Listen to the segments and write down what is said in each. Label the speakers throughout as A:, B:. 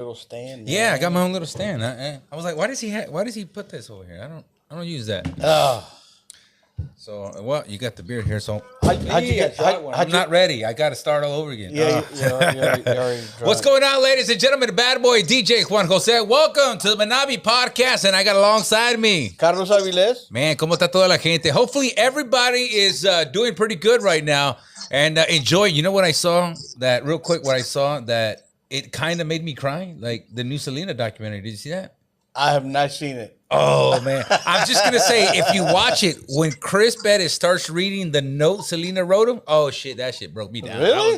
A: Little stand.
B: Yeah, I got my own little stand. I was like, why does he put this over here? I don't use that. So well, you got the beer here, so I'm not ready. I got to start all over again.
A: Yeah, you're
B: What's going on, ladies and gentlemen? The bad boy DJ Juan Jose. Welcome to the Menavi podcast, and I got alongside me
A: Carlos Aviles.
B: Man, ¿cómo está toda la gente? Hopefully everybody is doing pretty good right now and enjoying. You know what I saw? That real quick, what I saw that it kind of made me cry, like the new Selena documentary. Did you see that?
A: I have not seen it.
B: Oh, man. I'm just going to say, if you watch it, when Chris Bettis starts reading the note Selena wrote him, oh, shit, that shit broke me down.
A: Really?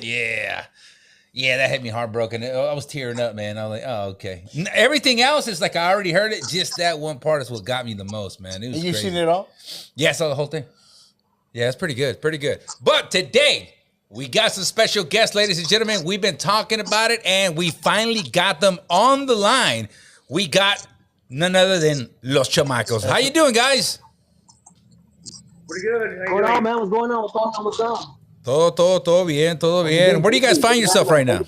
B: Yeah, that had me heartbroken. I was tearing up, man. I was like, oh, okay. Everything else is like I already heard it. Just that one part is what got me the most, man. It was
A: You
B: crazy.
A: seen it all?
B: Yeah, I saw the whole thing. Yeah, it's pretty good. Pretty good. But today, we got some special guests, ladies and gentlemen. We've been talking about it, and we finally got them on the line. We got none other than Los Chamacos. How you doing, guys?
C: Pretty good.
D: What's going on, man? What's going on? What's on?
B: Todo bien, todo bien. Where do you guys find yourself right now?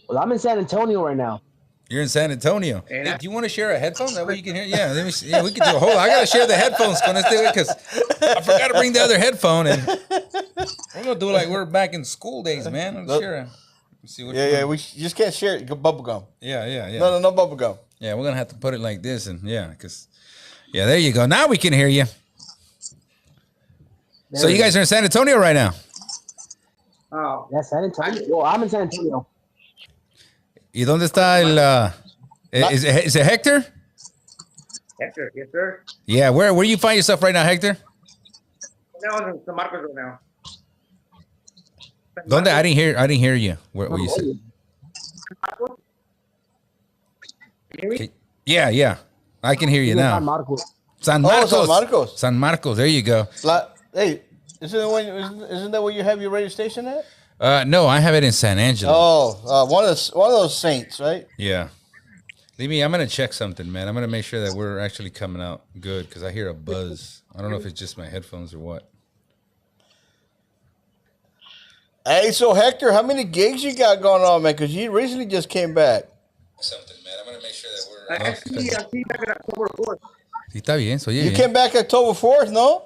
D: Well, I'm in San Antonio right now.
B: You're in San Antonio. Hey, do you want to share a headphone? That way you can hear? Yeah, let me see. Yeah, we can do a whole. I gotta share the headphones because I forgot to bring the other headphone, and we're gonna do it like we're back in school days, man. I'm sure. See what
A: We just can't share it. Bubble gum.
B: Yeah.
A: No bubble gum.
B: Yeah, we're gonna have to put it like this, and there you go. Now we can hear you. So you guys are in San Antonio right now?
D: Oh, yeah, San Antonio. Well, I'm in San Antonio.
B: ¿Y dónde está el? Is it Hector?
C: Hector, yes, sir.
B: Yeah, where do you find yourself right now, Hector?
C: Now I'm in Chamacos right now.
B: ¿Dónde? I didn't hear you. Where you said?
C: Can you hear me?
B: Yeah. I can hear you now.
D: San Marcos.
B: San Marcos.
A: San Marcos.
B: San Marcos. There you go.
A: Hey, isn't that where you have your radio station at?
B: No, I have it in San Angelo.
A: Oh, one of those saints, right?
B: Yeah. I'm gonna check something, man. I'm gonna make sure that we're actually coming out good because I hear a buzz. I don't know if it's just my headphones or what.
A: Hey, so Hector, how many gigs you got going on, man? Because you recently just came back.
B: Something, man. I'm gonna make sure that we're.
C: I see back in October 4th.
B: Sí, está bien. So yeah.
A: You came back October 4th, no?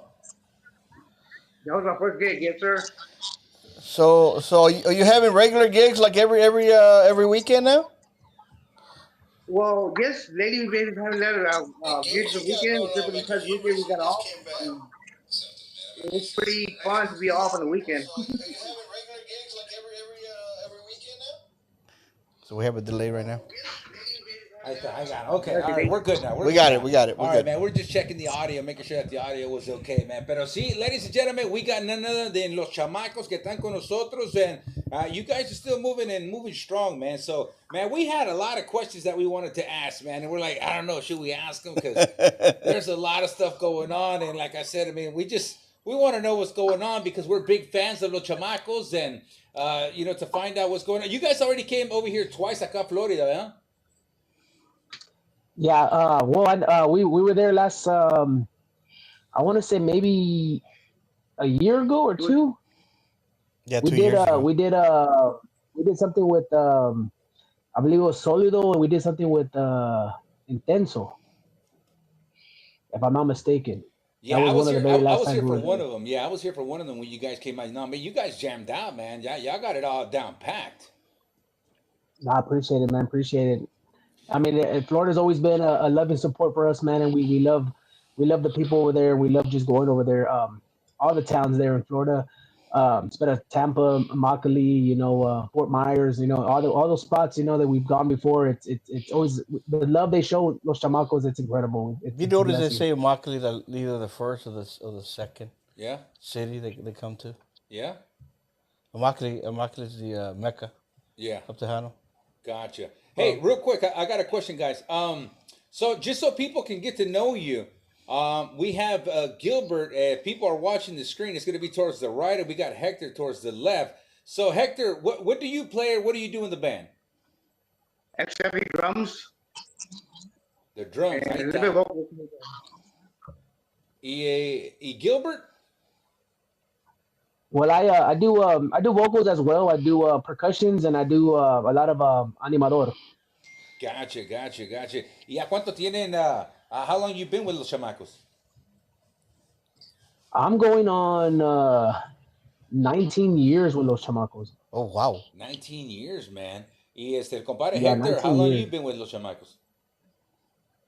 C: That was my first gig, yes, sir.
A: So are you having regular gigs like every weekend now?
C: Well, yes, lately we've been having a lot of gigs the weekend, except because usually we got off. It's pretty fun to be off on the weekend.
A: So we have a delay right now.
B: I got it. Okay, all right, we're good now.
A: We got it.
B: All right, man. We're just checking the audio, making sure that the audio was okay, man. Pero sí, ladies and gentlemen, we got none other than Los Chamacos que están con nosotros, and you guys are still moving strong, man. So, man, we had a lot of questions that we wanted to ask, man, and we're like, I don't know, should we ask them? Because there's a lot of stuff going on, and like I said, I mean, we want to know what's going on because we're big fans of Los Chamacos, and to find out what's going on. You guys already came over here twice acá, Florida, huh?
D: Yeah. We were there last. I want to say maybe a year ago or two.
A: Yeah, 2 years ago.
D: We did something with I believe it was Sólido, and we did something with Intenso, if I'm not mistaken.
B: Yeah, I was here for one of them. Yeah, I was here for one of them when you guys came out. No, man, you guys jammed out, man. Y'all got it all down packed.
D: I appreciate it, man. Appreciate it. I mean, Florida's always been a love and support for us, man, and we love the people over there. We love just going over there. All the towns there in Florida, especially Tampa, Immokalee, Fort Myers, all those spots, that we've gone before. It's always the love they show Los Chamacos. It's incredible.
A: You notice they say Immokalee either the first or the second.
B: Yeah.
A: City they come to.
B: Yeah.
A: Immokalee is the Mecca.
B: Yeah.
A: Up to Tejano.
B: Gotcha. Hey, real quick, I got a question, guys. So just so people can get to know you, we have Gilbert. If people are watching the screen, it's going to be towards the right, and we got Hector towards the left. So, Hector, what do you play or what do you do in the band?
C: Heavy drums.
B: The drums.
C: And a little bit vocal.
B: Y Gilbert?
D: Well, I do vocals as well. I do percussions and I do a lot of animador.
B: Gotcha, gotcha, gotcha. ¿Y a cuánto tienen? How long you been with Los Chamacos?
D: I'm going on 19 years with Los Chamacos.
A: Oh wow.
B: 19 years, man. Y el compadre
D: Yeah,
B: Hector, how
D: 19
B: long you
D: years.
B: been with Los Chamacos?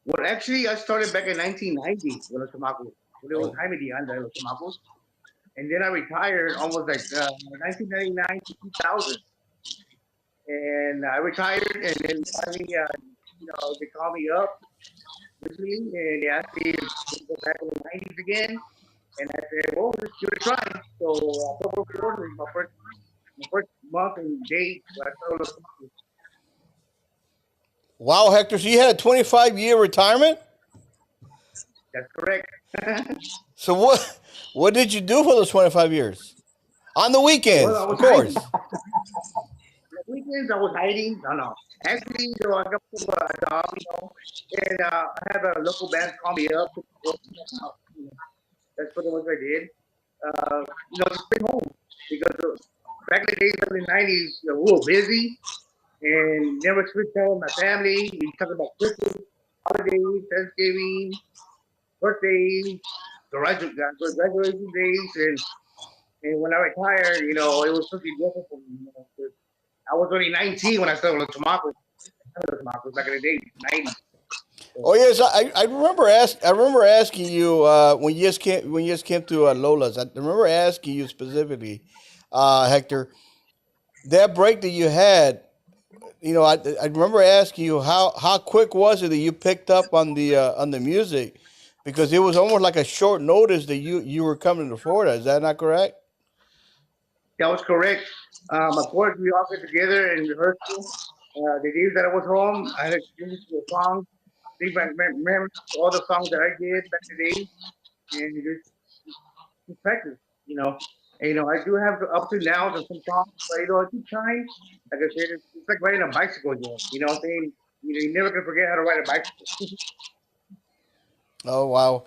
C: Well, actually, I started back in 1990 with Los Chamacos. When it was
B: Oh,
C: Jaime Dianda de Los Chamacos. And then I retired almost like 1999 to 2000. And I retired, and then finally, they called me up recently, and they asked me to go back in the 90s again. And I said, well, let's give it a try. So October 4th is my first month and date when I started Los Chamacos.
A: Wow, Hector. So you had a 25-year retirement.
C: That's correct.
A: So what did you do for those 25 years? On the
C: Well, I
A: weekends, of
C: was hiding.
A: course.
C: The weekends I was hiding. No, no. Actually, I got a job, and I have a local band call me up. That's pretty much what I did. Just stay home because back in the days of the 90s, we were busy and never spent time with my family. We talk about Christmas, holidays, Thanksgiving, birthdays, graduation days, and when I retired, it was something different for me. 'Cause I was only 19 when I started with Chamacos. Back in the day, 90s.
A: Oh yes, I remember asking you when you just came to Lola's. I remember asking you specifically, Hector, that break that you had. I remember asking you how quick was it that you picked up on the music, because it was almost like a short notice that you were coming to Florida. Is that not correct?
C: That was correct. Of course, we all get together and rehearsal. The days that I was home, I had to listen to a song, think back, remember all the songs that I did back in the day, and just practice, you know. And, I do have the ups and downs of some songs, but I keep trying. Like I said, it's like riding a bicycle again. You know what I'm saying? You're never gonna forget how to ride a bicycle.
A: Oh wow.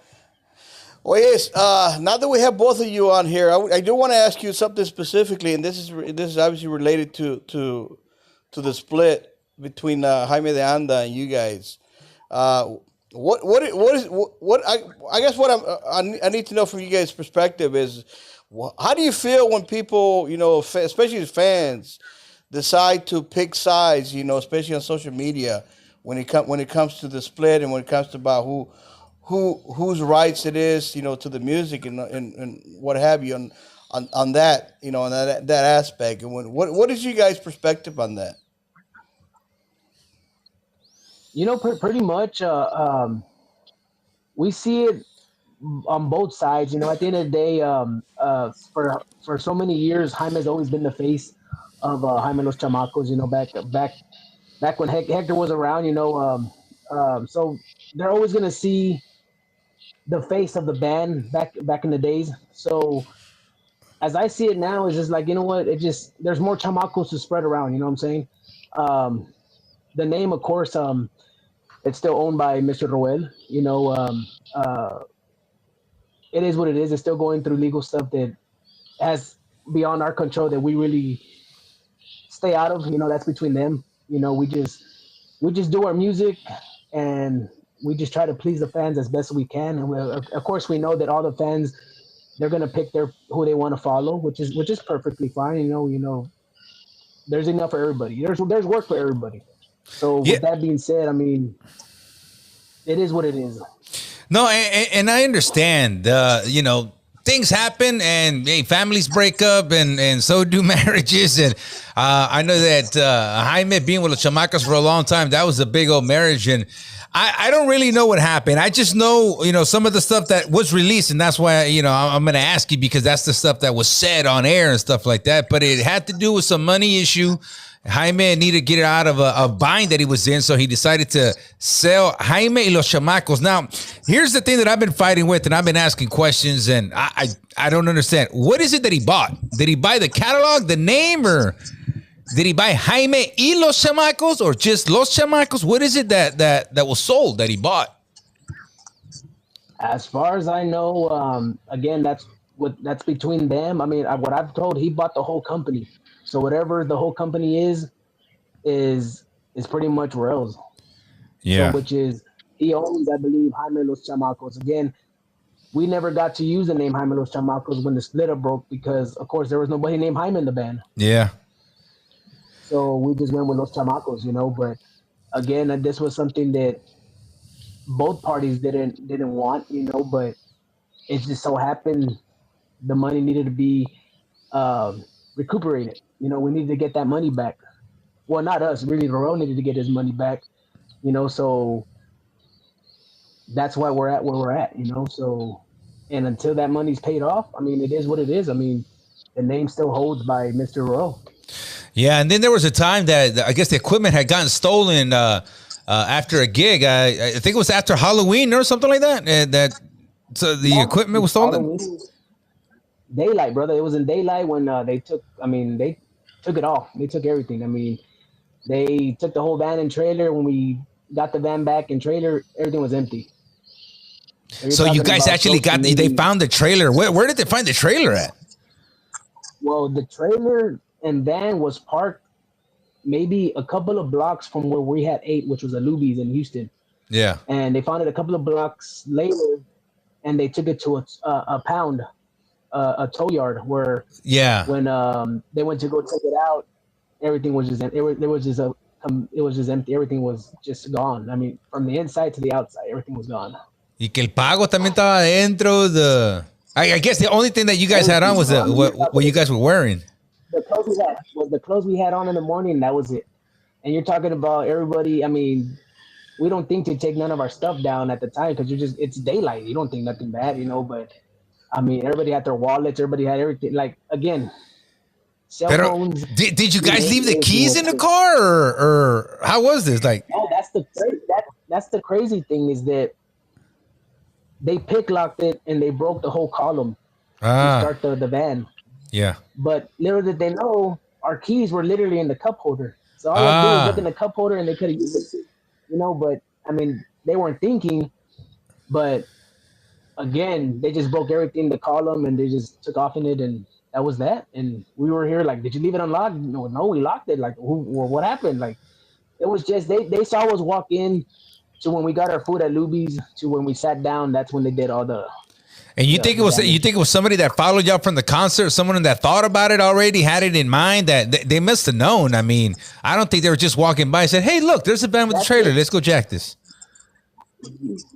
A: Well, yes. Now that we have both of you on here, I do want to ask you something specifically, and this is obviously related to the split between Jaime de Anda and you guys. Uh, I guess what I need to know from you guys' perspective is, how do you feel when people, especially as fans, decide to pick sides, especially on social media, when it comes to the split and when it comes to about whose rights it is, to the music and what have you on that, on that aspect, and what is you guys' perspective on that?
D: Pretty much we see it on both sides. At the end of the day, for so many years, Jaime's always been the face of Jaime Los Chamacos. Back when Hector was around. So they're always gonna see the face of the band back in the days. So as I see it now, it's just like, what, it just, there's more Chamacos to spread around. You know what I'm saying? Um, the name, of course, it's still owned by Mr. Roel. It is what it is. It's still going through legal stuff that has beyond our control, that we really stay out of. That's between them. We just do our music, and we just try to please the fans as best we can. And of course, we know that all the fans, they're gonna pick who they want to follow, which is perfectly fine. There's enough for everybody. There's work for everybody. So
B: yeah.
D: with that being said, I mean, it is what it is.
B: No, and I understand. Things happen, and hey, families break up, and so do marriages. And I know that Jaime being with the Chamacos for a long time, that was a big old marriage. And I don't really know what happened. I just know, some of the stuff that was released, and that's why, I'm going to ask you, because that's the stuff that was said on air and stuff like that. But it had to do with some money issue. Jaime needed to get out of a bind that he was in, so he decided to sell Jaime y los Chamacos. Now, here's the thing that I've been fighting with, and I've been asking questions, and I don't understand. What is it that he bought? Did he buy the catalog, the name, or did he buy Jaime y los Chamacos, or just los Chamacos? What is it that was sold that he bought?
D: As far as I know, again, that's between them. I mean, what I've told, he bought the whole company. So whatever the whole company is pretty much Rail's.
E: Yeah.
D: So which is he owns, I believe, Jaime Los Chamacos. Again, we never got to use the name Jaime Los Chamacos when the split up broke because, of course, there was nobody named Jaime in the band.
E: Yeah.
D: So we just went with Los Chamacos, you know. But again, this was something that both parties didn't want, you know. But it just so happened the money needed to be recuperated. You know, we needed to get that money back. Well, not us. Really, Raul needed to get his money back. You know, so that's why we're at where we're at. You know, so and until that money's paid off, I mean, it is what it is. I mean, the name still holds by Mr. Raul.
E: Yeah, and then there was a time that I guess the equipment had gotten stolen after a gig. I think it was after Halloween or something like that. So the equipment was stolen.
D: Daylight, brother. It was in daylight when they took. I mean, they took it all. They took everything. I mean, they took the whole van and trailer. When we got the van back and trailer, everything was empty.
E: So you guys actually they found the trailer. Where did they find the trailer at?
D: Well, the trailer and van was parked maybe a couple of blocks from where we had ate, which was a Luby's in Houston.
E: Yeah.
D: And they found it a couple of blocks later, and they took it to a pound, a tow yard where.
E: Yeah.
D: When they went to go check it out, everything was just it was just empty. Everything was just gone. I mean, from the inside to the outside, everything was gone.
E: Y que el pago también estaba dentro. I guess the only thing that you guys had on was what you guys were wearing.
D: The clothes we had was the clothes we had on in the morning. That was it. And you're talking about everybody. I mean, we don't think to take none of our stuff down at the time because it's daylight. You don't think nothing bad, you know. But I mean, everybody had their wallets. Everybody had everything. Like again, cell phones.
E: Did you guys leave the keys in the car, or how was this? Like,
D: no, that's the crazy thing is that they picklocked it and they broke the whole column to start the van.
E: Yeah.
D: But little did they know, our keys were literally in the cup holder. So all they had to do was look in the cup holder and they could have used it, you know. But I mean, they weren't thinking. But again, they just broke everything, the column, and they just took off in it, and that was that. And we were here like, did you leave it unlocked? No, we locked it. Like, what happened? Like, it was just they saw us walk in. So when we got our food at Luby's to when we sat down, that's when they did all the.
E: And you think it was somebody that followed y'all from the concert, someone that thought about it already, had it in mind, that they must have known. I mean, I don't think they were just walking by and said, "Hey, look, there's a van with a trailer. Let's go jack this."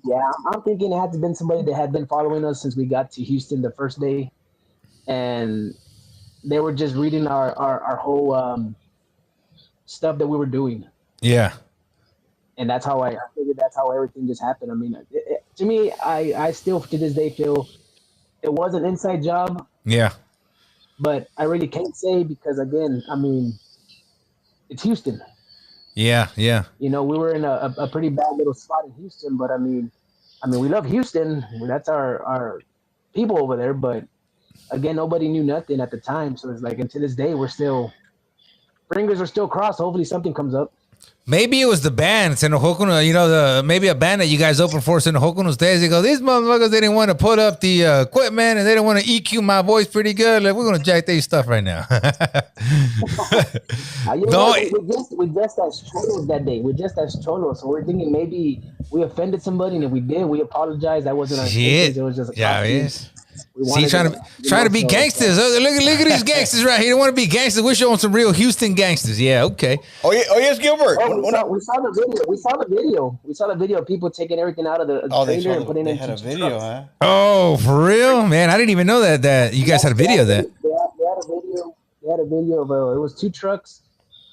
D: Yeah, I'm thinking it had to have been somebody that had been following us since we got to Houston the first day, and they were just reading our whole stuff that we were doing.
E: Yeah.
D: And that's how I figured that's how everything just happened. I mean, to me, I still to this day feel it was an inside job.
E: Yeah.
D: But I really can't say because, again, I mean, it's Houston.
E: Yeah, yeah.
D: You know, we were in a pretty bad little spot in Houston, but I mean, we love Houston. That's our people over there. But again, nobody knew nothing at the time. So it's like, and to this day, we're still, fingers are still crossed. Hopefully something comes up.
E: Maybe it was the band. It's in Hokuno, you know, maybe a band that you guys opened for us in Hokuno States. They go, these motherfuckers, they didn't want to put up the equipment and they didn't want to EQ my voice pretty good. Like, we're going to jack their stuff right now.
D: No, we just as cholos that day. We're just as cholos. So we're thinking maybe we offended somebody, and if we did, we apologize. That wasn't our intention. It was just a
E: See, trying to be gangsters. Look at these gangsters right here. They want to be gangsters. We're showing some real Houston gangsters. Yeah, okay.
A: Oh yes, Gilbert.
D: We saw the video. We saw the video of people taking everything out of the trailer and putting it into
A: a video, trucks. Huh?
E: Oh, for real, man! I didn't even know that you guys had a video of that.
D: They had a video of it was 2 trucks,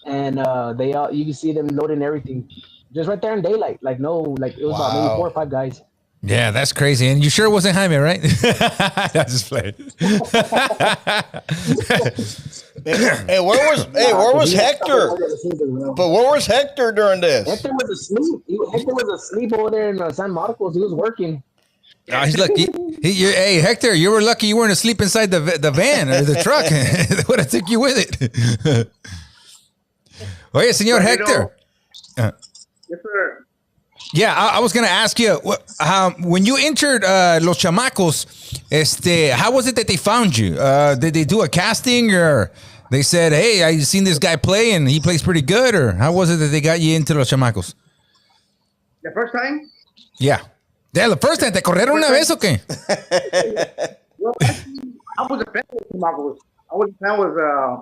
D: and you can see them loading everything, just right there in daylight. Like it was about maybe 4 or 5 guys.
E: Yeah, that's crazy. And you sure it wasn't Jaime, right? I just played.
A: Hey, where was Hector? But where was Hector during this?
D: Hector was asleep. Hector was asleep over there in San Marcos. He was working.
E: He's lucky. Hey, Hector, you were lucky you weren't asleep inside the van or the truck. They would have took you with it. Oye, señor Hector.
C: Yes, sir.
E: Yeah, I was gonna ask you when you entered Los Chamacos, how was it that they found you? Did they do a casting, or they said, "Hey, I seen this guy play and he plays pretty good," or how was it that they got you into Los Chamacos?
C: The first time,
E: Yeah, yeah, the first time te corrieron una vez o qué?
C: well, actually, I was a fan of Chamacos. I was a fan with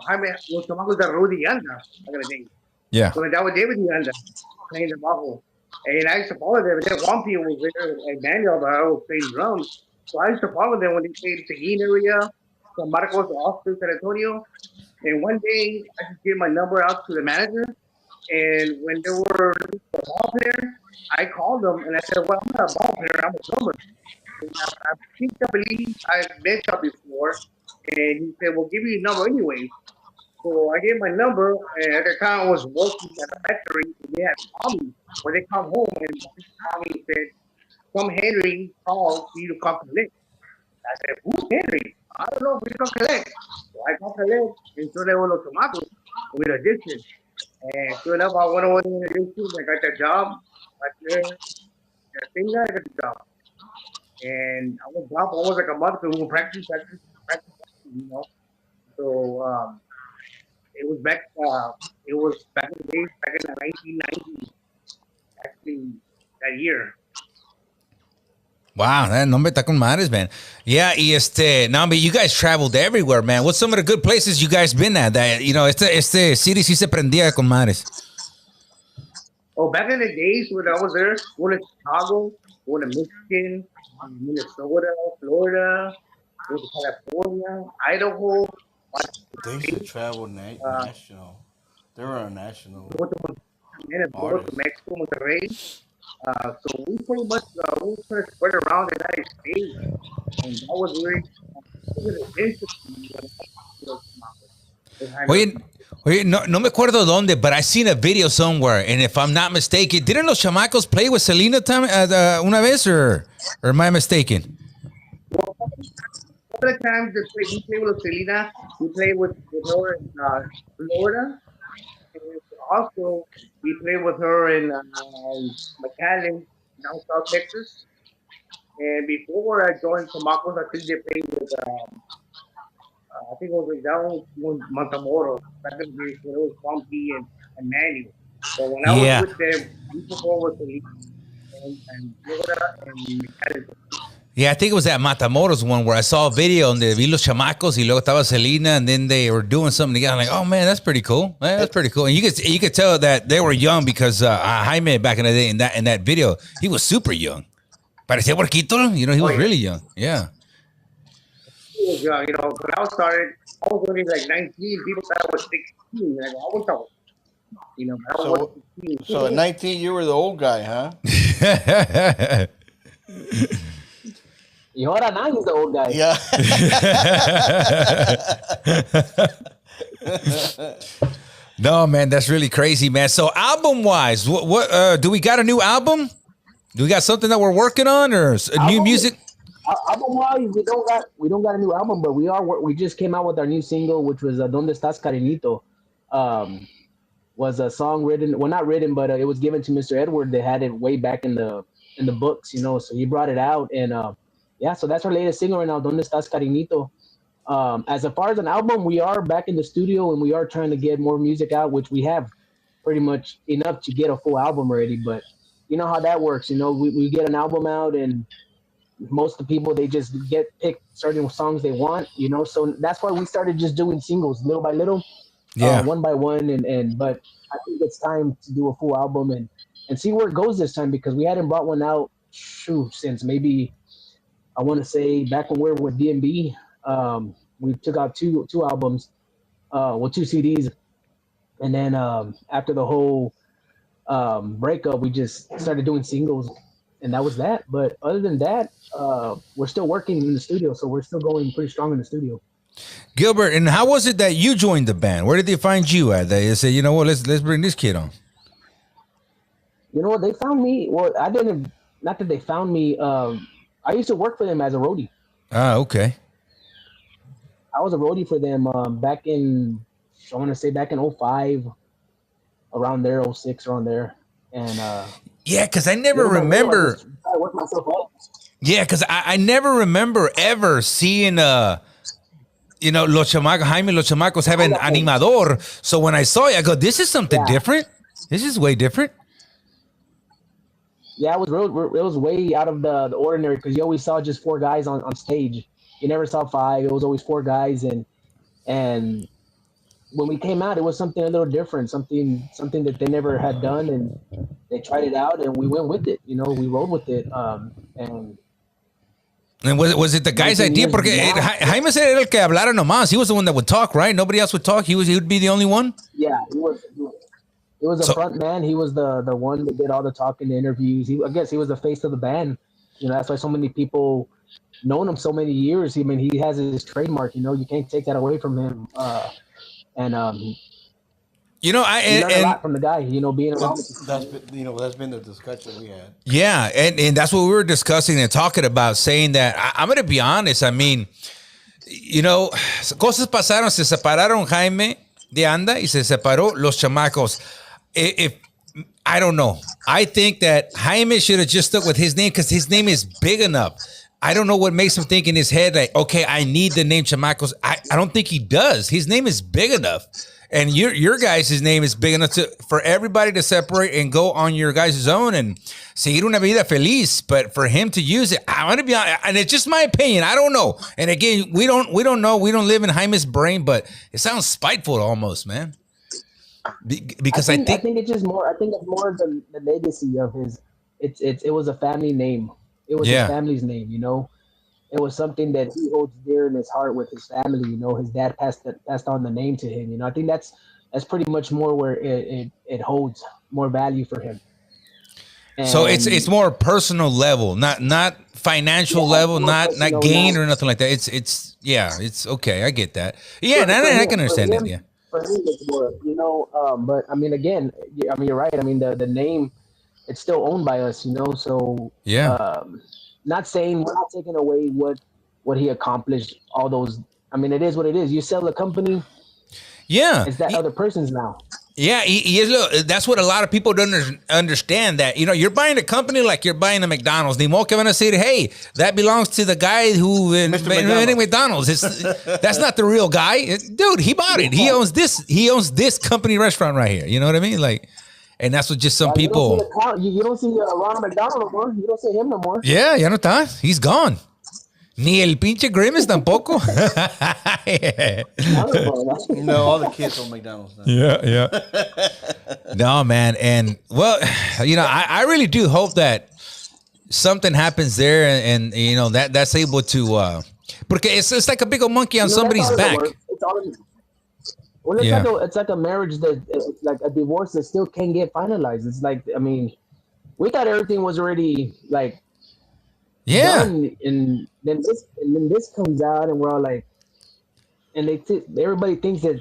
C: Jaime, with Chamacos de Rudy Anda, back in the day.
E: Yeah,
C: So that was David Anda playing the Chamacos. And I used to follow them. And then Juan was there, and Daniel, but I was playing drums. So I used to follow them when they played Seguin area, San Marcos, Austin, San Antonio. And one day, I just gave my number out to the manager. And when they were looking for a ball player, I called them and I said, "Well, I'm not a ball player. I'm a drummer." And I believe I've met you before. And he said, "We'll give you a number anyway." So I gave my number, and at the time I was working at a factory. And they had called me when they come home, and they called me and said, "Some Henry called for you to come collect." I said, "Who's Henry? I don't know if we come collect." So I come collect, and so they were los tomatoes with addiction. And sure enough, I went over there and I got that job right there. That same night, I got the job. And I was off almost like a month because we were practice, you know. So it was back. It was back in the days, back in the 1990s, actually that year.
E: wow, that nombre está con madres, man. Yeah, y no, but you guys traveled everywhere, man. What's some of the good places you guys been at? That este city sí se prendía con madres.
C: Oh, back in the days when I was there, going to Chicago, going to Michigan, Minnesota, Florida, going to California, Idaho,
A: They used to travel national. They were a national
C: going to
A: artist.
C: Mexico, Monterrey. So we pretty much we kind of spread around the United States, and that was really interesting.
E: Oye, no me acuerdo dónde, but I seen a video somewhere, and if I'm not mistaken, didn't los chamacos play with Selena una vez, or am I mistaken?
C: Well, a couple of times we played with Selena. We played with her in Florida, and also we played with her in McAllen, down South Texas. And before I joined Chamacos, I think they played with I think it was down Montemoro, back in the days when it was Bumpy and Manuel. But when I was
E: Yeah.
C: with them, we performed with Selena and Florida and McAllen.
E: Yeah, I think it was that Matamoros one where I saw a video donde vi los chamacos y luego estaba Selena, and then they were doing something together. I'm like, oh man, that's pretty cool. Man, that's pretty cool. And you could tell that they were young because Jaime back in the day in that video, he was super young. Parecía huerquito, he was really young. Yeah.
C: He was young, when I started, I was only like 19. People thought I was 16. Like, I was told, I was 16.
A: So at 19, you were the old guy, huh?
D: Y ahora now he's the old guy.
A: Yeah.
E: No, man, that's really crazy, man. So album wise, what do we got a new album? Do we got something that we're working on, or new music?
D: Album wise, we don't got a new album, but we just came out with our new single, which was "Donde Estás, Cariñito." Was a song written, well, not written, but it was given to Mr. Edward. They had it way back in the books, so he brought it out, and yeah, so that's our latest single right now, "Donde Estás, Cariñito." As far as an album, we are back in the studio and we are trying to get more music out, which we have pretty much enough to get a full album ready. But you know how that works. We get an album out and most of the people, they just get picked certain songs they want, so that's why we started just doing singles little by little, one by one. But I think it's time to do a full album and see where it goes this time, because we hadn't brought one out since maybe, I want to say, back when we were with DMB. We took out two albums, two CDs, and then after the whole breakup, we just started doing singles, and that was that. But other than that, we're still working in the studio, so we're still going pretty strong in the studio.
E: Gilbert, and how was it that you joined the band? Where did they find you at? They said, you know what, let's bring this kid on.
D: You know what, they found me. Well, I didn't. Not that they found me. I used to work for them as a roadie.
E: Ah, okay.
D: I was a roadie for them back in, I want to say back in 05, around there, 06, around there. And
E: Yeah, because I never
D: Little by little,
E: remember.
D: I worked myself up.
E: Yeah, because I never remember ever seeing Los Chamacos, Jaime Los Chamacos have an animador. So when I saw it, I go, this is something
D: Yeah.
E: different. This is way different.
D: Yeah, it was way out of the ordinary because you always saw just 4 guys on stage. You never saw 5. It was always 4 guys, and when we came out, it was something a little different, something that they never had done, and they tried it out, and we went with it. You know, we rolled with it, and
E: was it the guy's
D: 19
E: idea?
D: years
E: Porque
D: now.
E: Jaime said era el que hablara nomás. He was the one that would talk, right? Nobody else would talk. He would be the only one.
D: Yeah, he was a front man. He was the one that did all the talking, the interviews. I guess he was the face of the band. You know, that's why so many people known him so many years. I mean, he has his trademark. You know, you can't take that away from him. And
E: You know,
D: you learn a lot from the guy. You know, being around.
A: That's been the discussion we had.
E: Yeah, and that's what we were discussing and talking about, saying that I'm going to be honest. I mean, you know, cosas pasaron, se separaron Jaime de Anda y se separó Los Chamacos. If I don't know, I think that Jaime should have just stuck with his name because his name is big enough. I don't know what makes him think in his head like, okay, I need the name Chamacos. I don't think he does. His name is big enough. And your guys' name is big enough for everybody to separate and go on your guys' own and seguir una vida feliz. But for him to use it, I want to be honest, and it's just my opinion. I don't know. And again, we don't know. We don't live in Jaime's brain, but it sounds spiteful almost, man. Because I think
D: it's just more. I think it's more the legacy of his. It was a family name. It was his family's name. You know. It was something that he holds dear in his heart with his family. You know, his dad passed on the name to him. You know, I think that's pretty much more where it holds more value for him. And
E: so it's more personal level, not financial level, not gain or nothing like that. It's okay. I get that. Yeah, and I can understand that. Yeah.
D: For him, it's more, you know. But I mean, again, you're right. I mean, the name, it's still owned by us. You know, so
E: yeah.
D: Not saying we're not taking away what he accomplished, all those. I mean, it is what it is. You sell the company.
E: Yeah.
D: It's that other person's now.
E: Yeah, that's what a lot of people don't understand. That, you know, you're buying a company like you're buying a McDonald's. Ni modo que van a say, hey, that belongs to the guy who invented McDonald's. That's not the real guy. Dude, he bought it. He owns this company restaurant right here. You know what I mean? Like, and that's what just some people.
D: You don't see Ronald McDonald no more. You don't see him no more.
E: Yeah, ya no está. He's gone. Ni el pinche Grimace tampoco.
A: No, all the kids on McDonald's now.
E: Yeah. No, man. And, well, you know, I really do hope that something happens there and you know, that's able to, porque it's like a big old monkey on somebody's back.
D: Well, it's like a marriage that, it's like a divorce that still can't get finalized. It's like, I mean, we thought everything was already like done, and then this comes out, and we're all like, and everybody thinks that,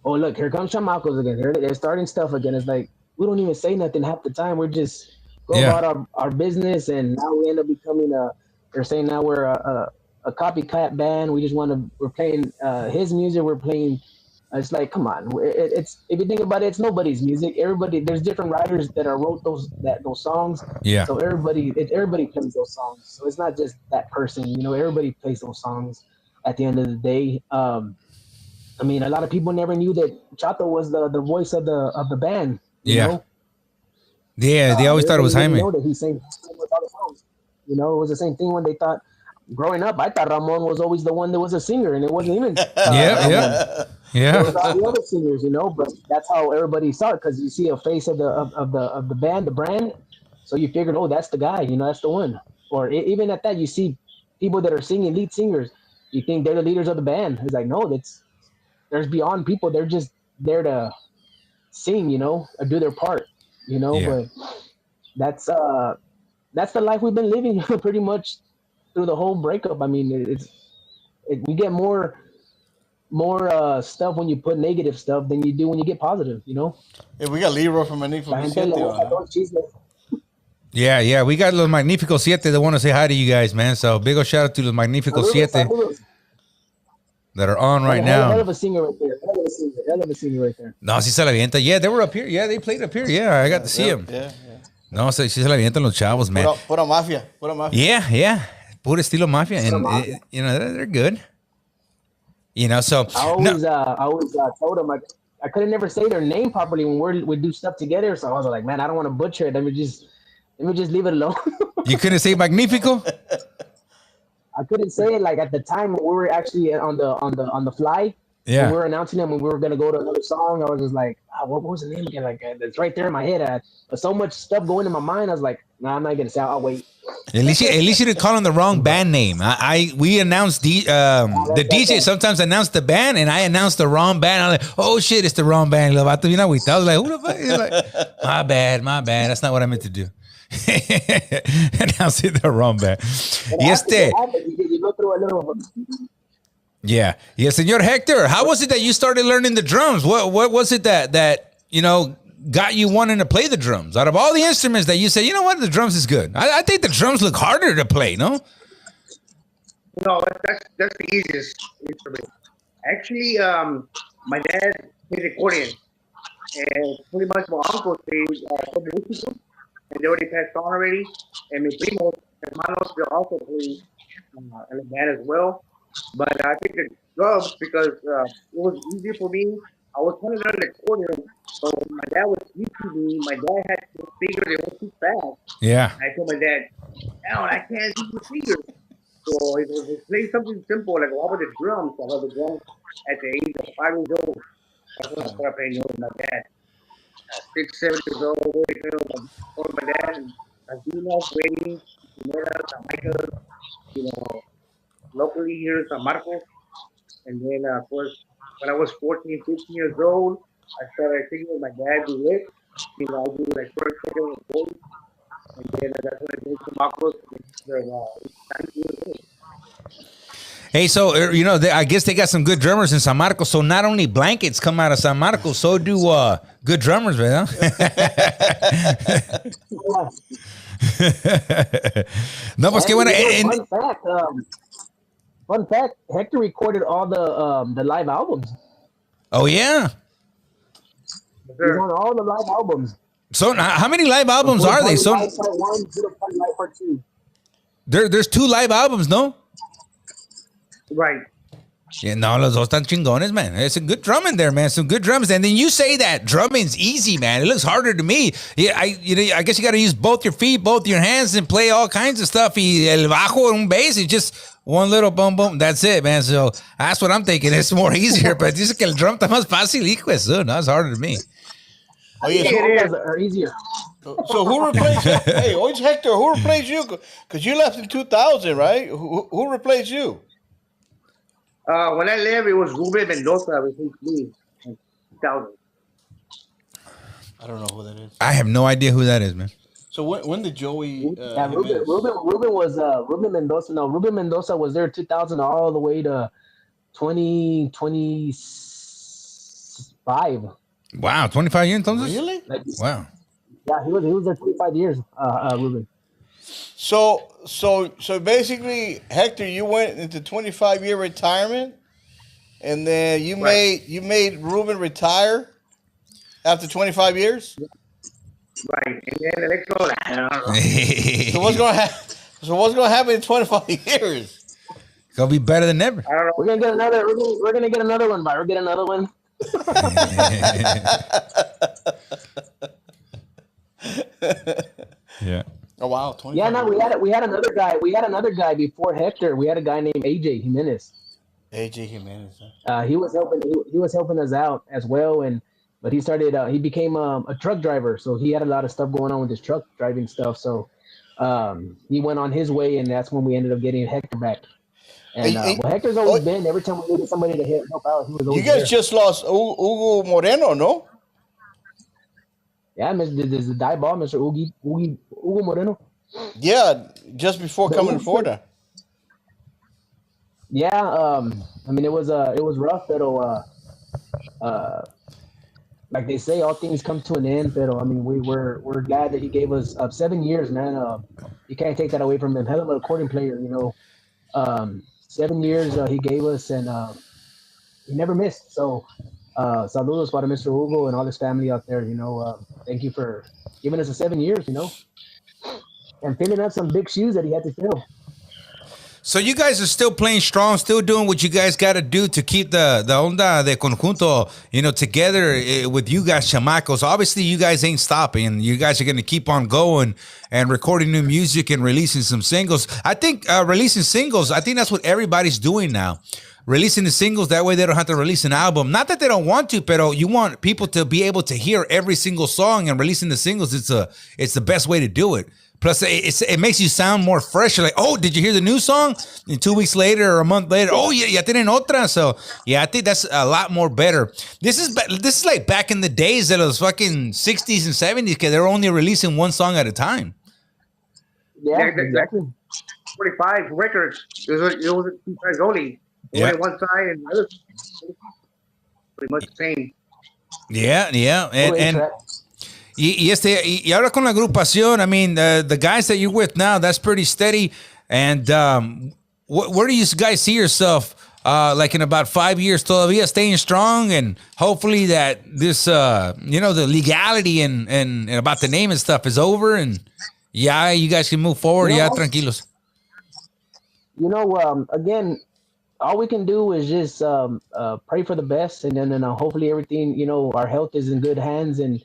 D: oh look, here comes Chamacos again. They're starting stuff again. It's like we don't even say nothing half the time. We're just go about our business, and now we end up becoming they're saying now we're a copycat band. We're playing his music. We're playing. It's like, come on. It's if you think about it, it's nobody's music. There's different writers that wrote those songs.
E: Yeah.
D: So everybody plays those songs. So it's not just that person. You know, everybody plays those songs. At the end of the day, I mean, a lot of people never knew that Chato was the voice of the band. You know?
E: Yeah. They always thought it was Jaime.
D: Know that he sang with all the songs. You know, it was the same thing when they thought. Growing up, I thought Ramon was always the one that was a singer, and it wasn't even.
E: Yeah.
D: It was all the other singers, you know. But that's how everybody saw it, because you see a face of the band, the brand. So you figured, oh, that's the guy, you know, that's the one. Or even at that, you see people that are singing, lead singers. You think they're the leaders of the band. It's like, no, there's beyond people. They're just there to sing, you know, or do their part, you know.
E: Yeah.
D: But that's the life we've been living pretty much through the whole breakup. I mean, you get more stuff when you put negative stuff than you do when you get positive, you know?
A: Yeah, we got Leroy from Magnifico 7.
E: Yeah. We got Los Magnifico 7 that want to say hi to you guys, man. So big old shout out to Los Magnifico 7 that are on right now.
D: Hell of a singer right there. Hell of a singer right there.
E: No, si se la avienta. Yeah, they were up here. Yeah, they played up here. Yeah, I got to see them.
A: Yeah.
E: No, sí se la avientan los chavos, man.
A: Pura mafia.
E: Yeah. Puro estilo mafia. And, you know, they're good. You know, so.
D: I always told them I couldn't never say their name properly when we do stuff together. So I was like, man, I don't want to butcher it. Let me just leave it alone.
E: You couldn't say Magnifico?
D: I couldn't say it like at the time when we were actually on the fly.
E: Yeah.
D: When we were announcing them when we were gonna go to another song. I was just like, what was the name again? Like it's right there in my head. But so much stuff going in my mind. I was like, nah, I'm not gonna say. I'll wait.
E: At least you didn't call him the wrong band name. We announced the DJ sometimes announced the band, and I announced the wrong band. I'm like, oh shit, it's the wrong band. I was like, who the fuck? He's like, my bad. That's not what I meant to do. Announced the wrong band.
D: You go through a little.
E: Yeah. Señor Hector, how was it that you started learning the drums? What was it that you know got you wanting to play the drums? Out of all the instruments that you say, you know what, the drums is good. I think the drums look harder to play, no?
C: No, that's the easiest instrument. Actually, my dad played accordion, and pretty much my uncle played musical, and they already passed on already. And my primos, hermanos, they also play in the band as well. But I picked the drums because it was easier for me. I was trying to learn the accordion, so my dad was teaching me. My dad had to figure they were too fast.
E: Yeah.
C: I told my dad, "No, I can't do the fingers." So it was playing something simple like what about the drums? I got the drums at the age of 5 years old. That's when I started playing with my dad. At 6, 7 years old, with my dad and Latinos, waiting, Jamaica, you know, locally here in Chamacos. And then, of course, when I was 14, 15 years old, I started singing with my dad do it. You know, I do like first, second, and fourth. And then that's when I did Chamacos.
E: Hey, so you know, I guess they got some good drummers in San Marcos. So not only blankets come out of San Marcos, so do good drummers, man. No, pues qué bueno.
D: Fun fact, Hector recorded all the live albums.
E: Oh yeah.
D: He's on all the live albums.
E: So how many live albums are they? So there's 2 live albums, no?
C: Right.
E: Yeah, no, los dos están chingones, man. It's a good drumming there, man. Some good drums. And then you say that drumming's easy, man. It looks harder to me. Yeah, I guess you got to use both your feet, both your hands, and play all kinds of stuff. El bajo and bass is just one little boom, boom. That's it, man. So that's what I'm thinking. It's more easier. But dice que el drum está más fácil, hijo de su. No, it's harder to me.
A: Oh yeah,
D: are easier.
A: So who replaced? Hey, always Hector. Who replaced you? Because you left in 2000, right? Who replaced you?
C: When I left, it was Ruben Mendoza replaced me in 2000.
A: I don't know who that is.
E: I have no idea who that is, man.
A: So when did Joey?
D: Ruben was Ruben Mendoza. No, Ruben Mendoza was there 2000 all the way to 2025.
E: Wow, 25 years, entonces?
A: Really?
E: Wow.
D: Yeah, he was there 25 years. Ruben.
A: So basically, Hector, you went into 25-year retirement, and then you made Ruben retire after 25 years.
C: Right, and then the next one, I don't know.
A: So what's gonna happen in 25 years?
E: It's gonna be better than ever.
C: I don't know.
D: We're gonna get another. We're gonna get another one, but we're getting another one.
E: Yeah.
A: Oh wow, 25.
D: Yeah, no, we had another guy. We had another guy before Hector. We had a guy named AJ Jimenez.
A: AJ Jimenez.
D: He was helping us out as well, but he started. He became a truck driver, so he had a lot of stuff going on with his truck driving stuff. So he went on his way, and that's when we ended up getting Hector back. And Hector's always been. Every time we needed somebody to help out, he was always.
A: You guys
D: there.
A: just lost Hugo Moreno, no?
D: Yeah, there's a die ball, Mr. Hugo Moreno.
A: Yeah, just before coming to Florida.
D: Yeah, I mean it was rough, but like they say, all things come to an end. But I mean, we're glad that he gave us 7 years, man. You can't take that away from him. Hell of an accordion player, you know. 7 years he gave us, and he never missed. So, saludos para Mr. Hugo and all his family out there. You know, thank you for giving us the 7 years, and filling up some big shoes that he had to fill.
E: So you guys are still playing strong, still doing what you guys got to do to keep the onda de conjunto, together with you guys, Chamacos. Obviously, you guys ain't stopping. You guys are going to keep on going and recording new music and releasing some singles. I think releasing singles, I think that's what everybody's doing now. Releasing the singles, that way they don't have to release an album. Not that they don't want to, but you want people to be able to hear every single song, and releasing the singles, it's the best way to do it. Plus, it makes you sound more fresh. You're like, oh, did you hear the new song? And 2 weeks later or a month later, oh, yeah, ya tienen otra. So, yeah, I think that's a lot more better. This is like back in the days of those fucking 60s and 70s, because they were only releasing one song at a time.
D: Yeah, exactly.
C: 25 records. It was 2 sides only.
E: Yeah.
C: One side and the other pretty much the same.
E: Yeah. And y ahora con la agrupación, I mean, the guys that you're with now, that's pretty steady. And where do you guys see yourself like in about 5 years todavía staying strong, and hopefully that this, the legality and about the name and stuff is over, and you guys can move forward, tranquilos.
D: Again, all we can do is just pray for the best, and then hopefully everything, our health is in good hands, and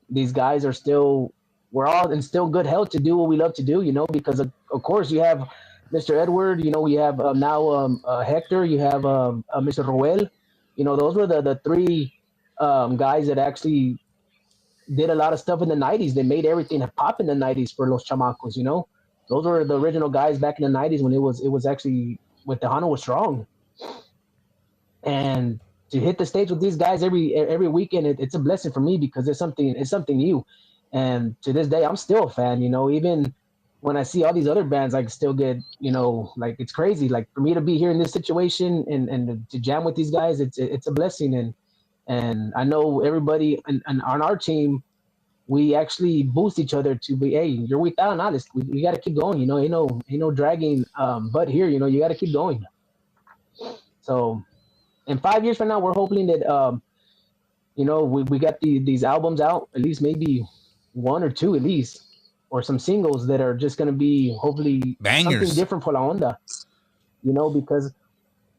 D: these guys are we're all in still good health to do what we love to do, because of course you have Mr. Edward, we have now Hector, you have Mr. Roel, those were the three guys that actually did a lot of stuff in the 90s. They made everything pop in the 90s for Los Chamacos, Those were the original guys back in the 90s when it was actually when Tejano was strong. And to hit the stage with these guys every weekend, it's a blessing for me, because it's something new. And to this day, I'm still a fan. Even when I see all these other bands, I can still get like, it's crazy. Like, for me to be here in this situation and to jam with these guys, it's a blessing. And I know everybody and on our team, we actually boost each other to be, hey, you're with Aviles. We got to keep going. Ain't no dragging butt here. You got to keep going. So, in 5 years from now, we're hoping that we got these albums out, at least maybe 1 or 2 at least, or some singles that are just gonna be hopefully
E: bangers,
D: something different for La Onda. Because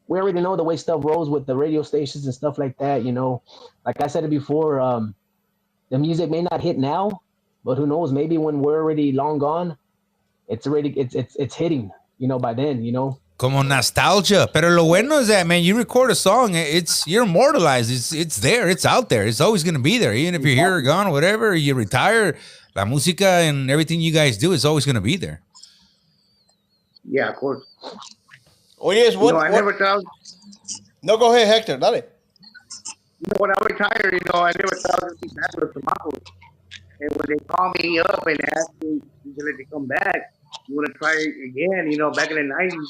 D: we already know the way stuff rolls with the radio stations and stuff like that. Like I said it before, the music may not hit now, but who knows? Maybe when we're already long gone, it's hitting. By then.
E: Como nostalgia. Pero lo bueno is that, man, you record a song, you're immortalized. It's there. It's out there. It's always going to be there. Even if you're here or gone or whatever, or you retire, la música and everything you guys do is always going to be there.
C: Yeah, of course.
A: Oh, yes.
C: I never thought.
A: No, go ahead, Hector. Dale.
C: When I retired, I never thought I would be back with the Chamacos. And when they called me up and asked me to come back, you want to try it again, back in the 90s,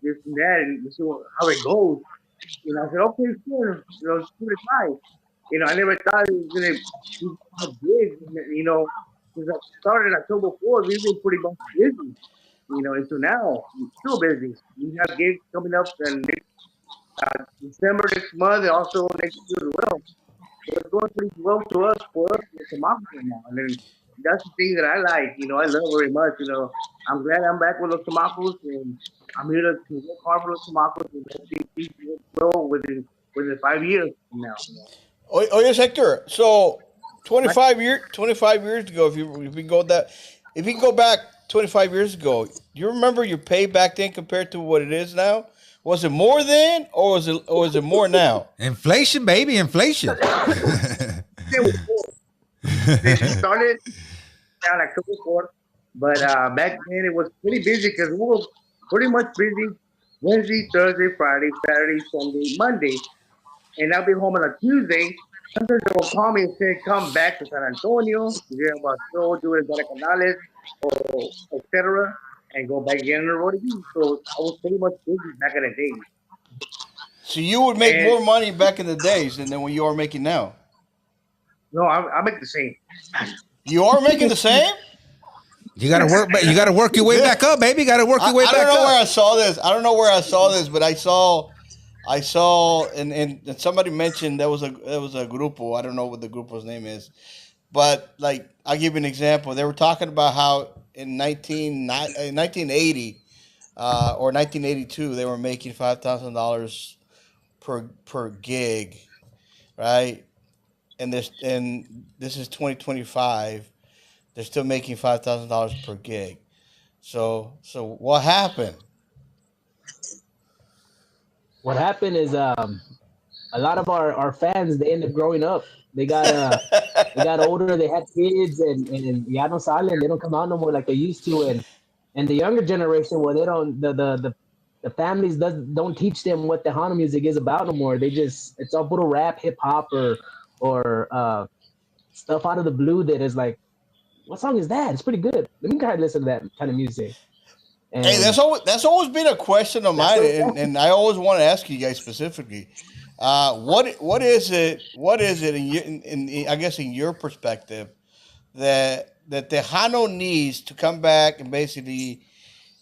C: this and that, and see how it goes. I said, okay, sure, let's give it a try. I never thought it was going to be so big, since I started October 4th, we've been pretty much busy, until now, we're still busy. We have gigs coming up in December next month, and also next year as well. So it's going pretty well for us with Chamacos right now. And then that's the thing that I like, I love very much, I'm glad I'm back with Los Chamacos, and I'm here to work hard for Los Chamacos, and let's see grow within 5 years from now.
A: Oh, yes, Hector. So 25 years ago, if you can go back 25 years ago, do you remember your pay back then compared to what it is now? Was it more then, or is it more now?
E: Inflation, baby, inflation.
C: They started on October 4th, but back then it was pretty busy because we were pretty much busy Wednesday, Thursday, Friday, Saturday, Sunday, Monday. And I'll be home on a Tuesday. Sometimes they will call me and say, come back to San Antonio, you have a show, do it at Canales, or etc., and go back again on the road again. So I was pretty much busy back in the day.
A: So you would make more money back in the days than what you are making now?
C: No, I make the same.
A: You are making the same?
E: You gotta work. You gotta work your way back up, baby. You gotta work your way back up.
A: I don't know where I saw this. I don't know where I saw this, but I saw I saw and somebody mentioned there was a grupo. I don't know what the grupo's name is, but like I'll give you an example. They were talking about how in 1980 or 1982 they were making $5,000 per gig, right? And this is 2025. They're still making $5,000 per gig. So what happened?
D: What happened is a lot of our fans they end up growing up. They got older, they had kids, and ya no salen, they don't come out no more like they used to, and the younger generation, well, they don't the families don't teach them what Tejano music is about no more. They just it's all puro rap, hip hop, or stuff out of the blue that is like, what song is that? It's pretty good. Let me try to listen to that kind of music.
A: Hey,
D: And
A: that's always been a question of
D: that's
A: mine,
D: what
A: and I always want to ask you guys specifically. What is it? What is it I guess in your perspective that Tejano needs to come back and basically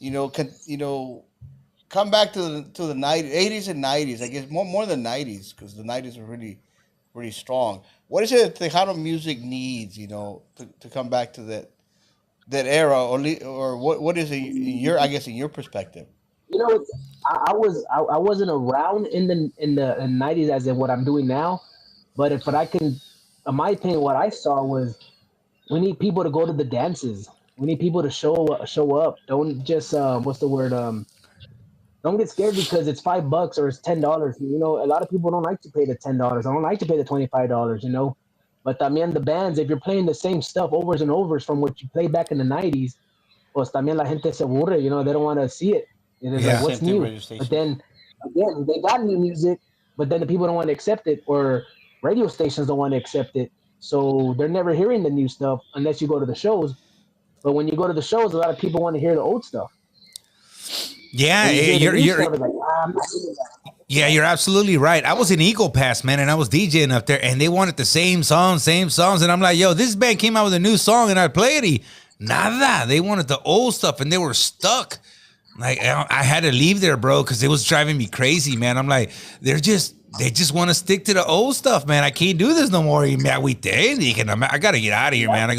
A: come back to the 90s, 80s and 90s. I guess more than 90s because the 90s were really strong. What is it that Tejano music needs? To come back to that era or what is it in your I guess in your perspective?
D: you know, I wasn't around in the 90s as in what I'm doing now, but I can, in my opinion, what I saw was we need people to go to the dances. We need people to show up. Don't just what's the word don't get scared because it's $5 or it's $10. A lot of people don't like to pay the $10. I don't like to pay the $25. But también the bands, if you're playing the same stuff overs and overs from what you played back in the '90s, pues también la gente se aburre. They don't want to see it. And it's like,
E: Yeah.
A: Same
D: what's
A: thing,
D: new?
A: radio
D: But
A: stations.
D: then again, they got new music, but then the people don't want to accept it, or radio stations don't want to accept it. So they're never hearing the new stuff unless you go to the shows. But when you go to the shows, a lot of people want to hear the old stuff.
E: Yeah,
D: When you hear the
E: you're
D: new
E: you're
D: stuff, it's like, I'm not hearing that.
E: yeah, you're absolutely right. I was in Eagle Pass, man, and I was DJing up there, and they wanted the same songs, and I'm like, yo, this band came out with a new song, and I played it. Nada. They wanted the old stuff, and they were stuck. Like I had to leave there, bro, because it was driving me crazy, man. I'm like, they just want to stick to the old stuff, man. I can't do this no more. Me agüité, I gotta get out of here, man. I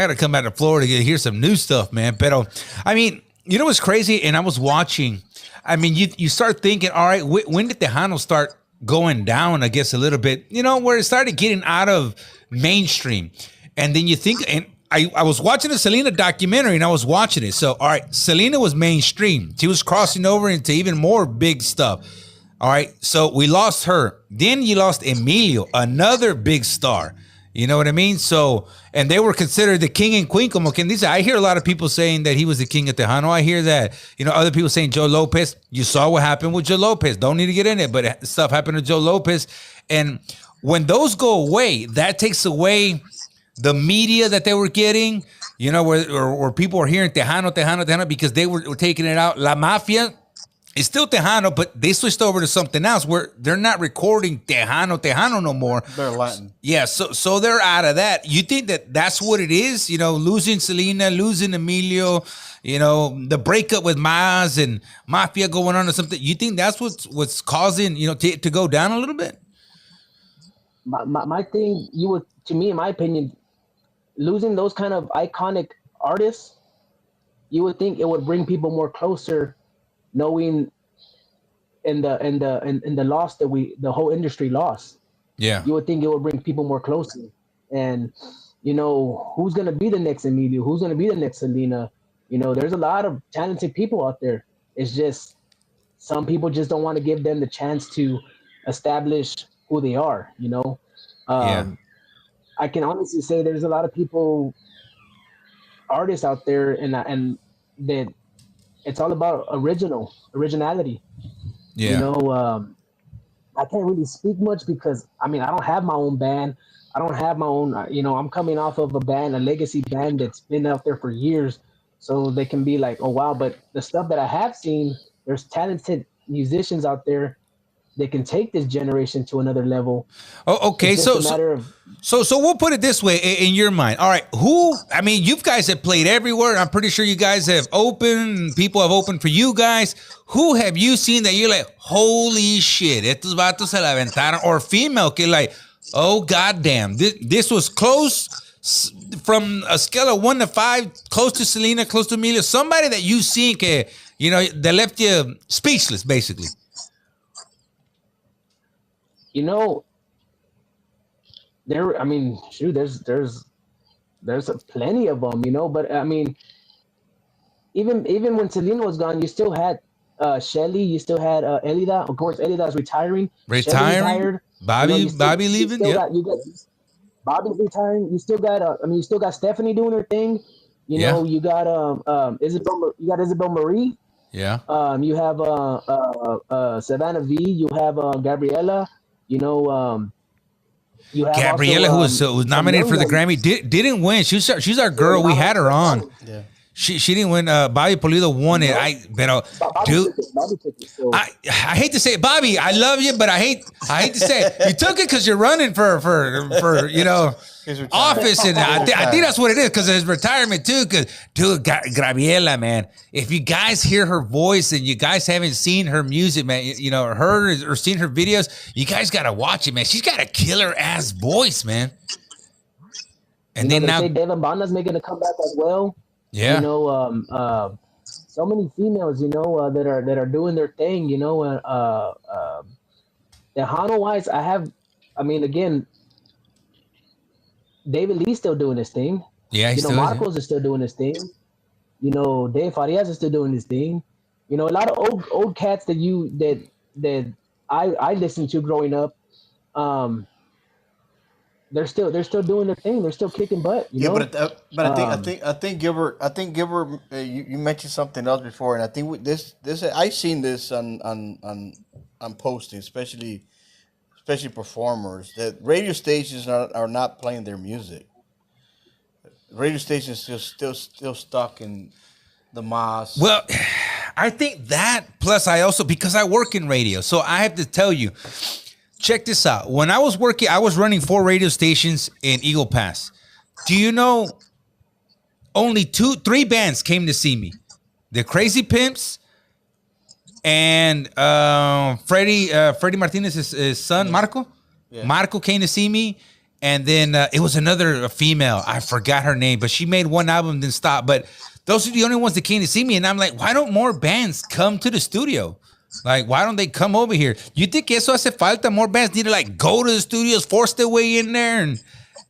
E: gotta come back to Florida to hear some new stuff, man. Pero, I mean, you know what's crazy? And I was watching. I mean, you start thinking, all right, when did Tejano start going down? I guess a little bit, where it started getting out of mainstream, and then you think, and I was watching a Selena documentary, and I was watching it. So, all right, Selena was mainstream. She was crossing over into even more big stuff. All right, so we lost her. Then you lost Emilio, another big star. You know what I mean? So, and they were considered the king and queen. Como quien dice, I hear a lot of people saying that he was the king of Tejano. I hear that, other people saying Joe Lopez. You saw what happened with Joe Lopez. Don't need to get in it, but stuff happened to Joe Lopez. And when those go away, that takes away the media that they were getting, where people were hearing Tejano, because they were taking it out. La Mafia is still Tejano, but they switched over to something else where they're not recording Tejano no more.
A: They're Latin.
E: Yeah, so they're out of that. You think that that's what it is? Losing Selena, losing Emilio, the breakup with Maz and Mafia going on or something. You think that's what's causing to go down a little bit?
D: My thing, to me, in my opinion, losing those kind of iconic artists, you would think it would bring people more closer, knowing in the loss that the whole industry lost.
E: Yeah.
D: You would think it would bring people more closer. And who's gonna be the next Emilio? Who's gonna be the next Selena? There's a lot of talented people out there. It's just some people just don't want to give them the chance to establish who they are.
E: Yeah.
D: I can honestly say there's a lot of people, artists out there, and that it's all about originality.
E: Yeah.
D: I can't really speak much because I don't have my own band. I don't have my own. I'm coming off of a legacy band that's been out there for years, so they can be like, oh wow. But the stuff that I have seen, there's talented musicians out there can take this generation to another level.
E: Oh, okay.
D: It's just a matter of
E: So we'll put it this way in your mind. All right, I mean, you guys have played everywhere. I'm pretty sure you guys have opened. People have opened for you guys. Who have you seen that you're like, holy shit, estos vatos se la aventaron? Or female, que like, oh goddamn, this was close from a scale of 1 to 5, close to Selena, close to Amelia. Somebody that you seen, que that left you speechless, basically.
D: I mean, shoot, there's plenty of them, but I mean, even when Selena was gone, you still had Shelly, you still had Elida. Of course, Elida's retiring.
E: Retired. Bobby leaving. Yeah.
D: You got Bobby's retiring. You still got Stephanie doing her thing. You got Isabel. You got Isabel Marie.
E: Yeah.
D: You have Savannah V. You have Gabriela. You have
E: Gabriela,
D: also,
E: who was nominated for the Grammy, didn't win. She's our girl. We had her on.
A: Yeah.
E: She didn't win. Bobby Pulido won it. Dude, I hate to say it, Bobby. I love you, but I hate to say it. You took it because you're running for office, and I think that's what it is, because of his retirement too. Because dude, Gabriela, man, if you guys hear her voice and you guys haven't seen her music, man, her or seen her videos, you guys gotta watch it, man. She's got a killer ass voice, man. And then now
D: Devin Banda's making a comeback as well.
E: Yeah.
D: So many females, that are doing their thing, Tejano wise, again, David Lee's still doing his thing.
E: Yeah,
D: Marcos is still doing his thing. Dave Farias is still doing his thing. A lot of old cats that I listened to growing up. They're still doing their thing. They're still kicking butt.
A: I think Gilbert, you mentioned something else before, and I think this I've seen this on posting, especially performers, that radio stations are not playing their music. Radio stations still stuck in the moss.
E: Well, I think that, plus I also, because I work in radio, so I have to tell you, check this out. When I was working, I was running 4 radio stations in Eagle Pass. Do you know only 3 bands came to see me? The Crazy Pimps and Freddie Martinez's son, Marco. Yeah. Marco came to see me. And then it was another female. I forgot her name, but she made one album, then stopped. But those are the only ones that came to see me. And I'm like, why don't more bands come to the studio? Like, why don't they come over here? You think eso hace falta? More bands need to go to the studios, force their way in there, and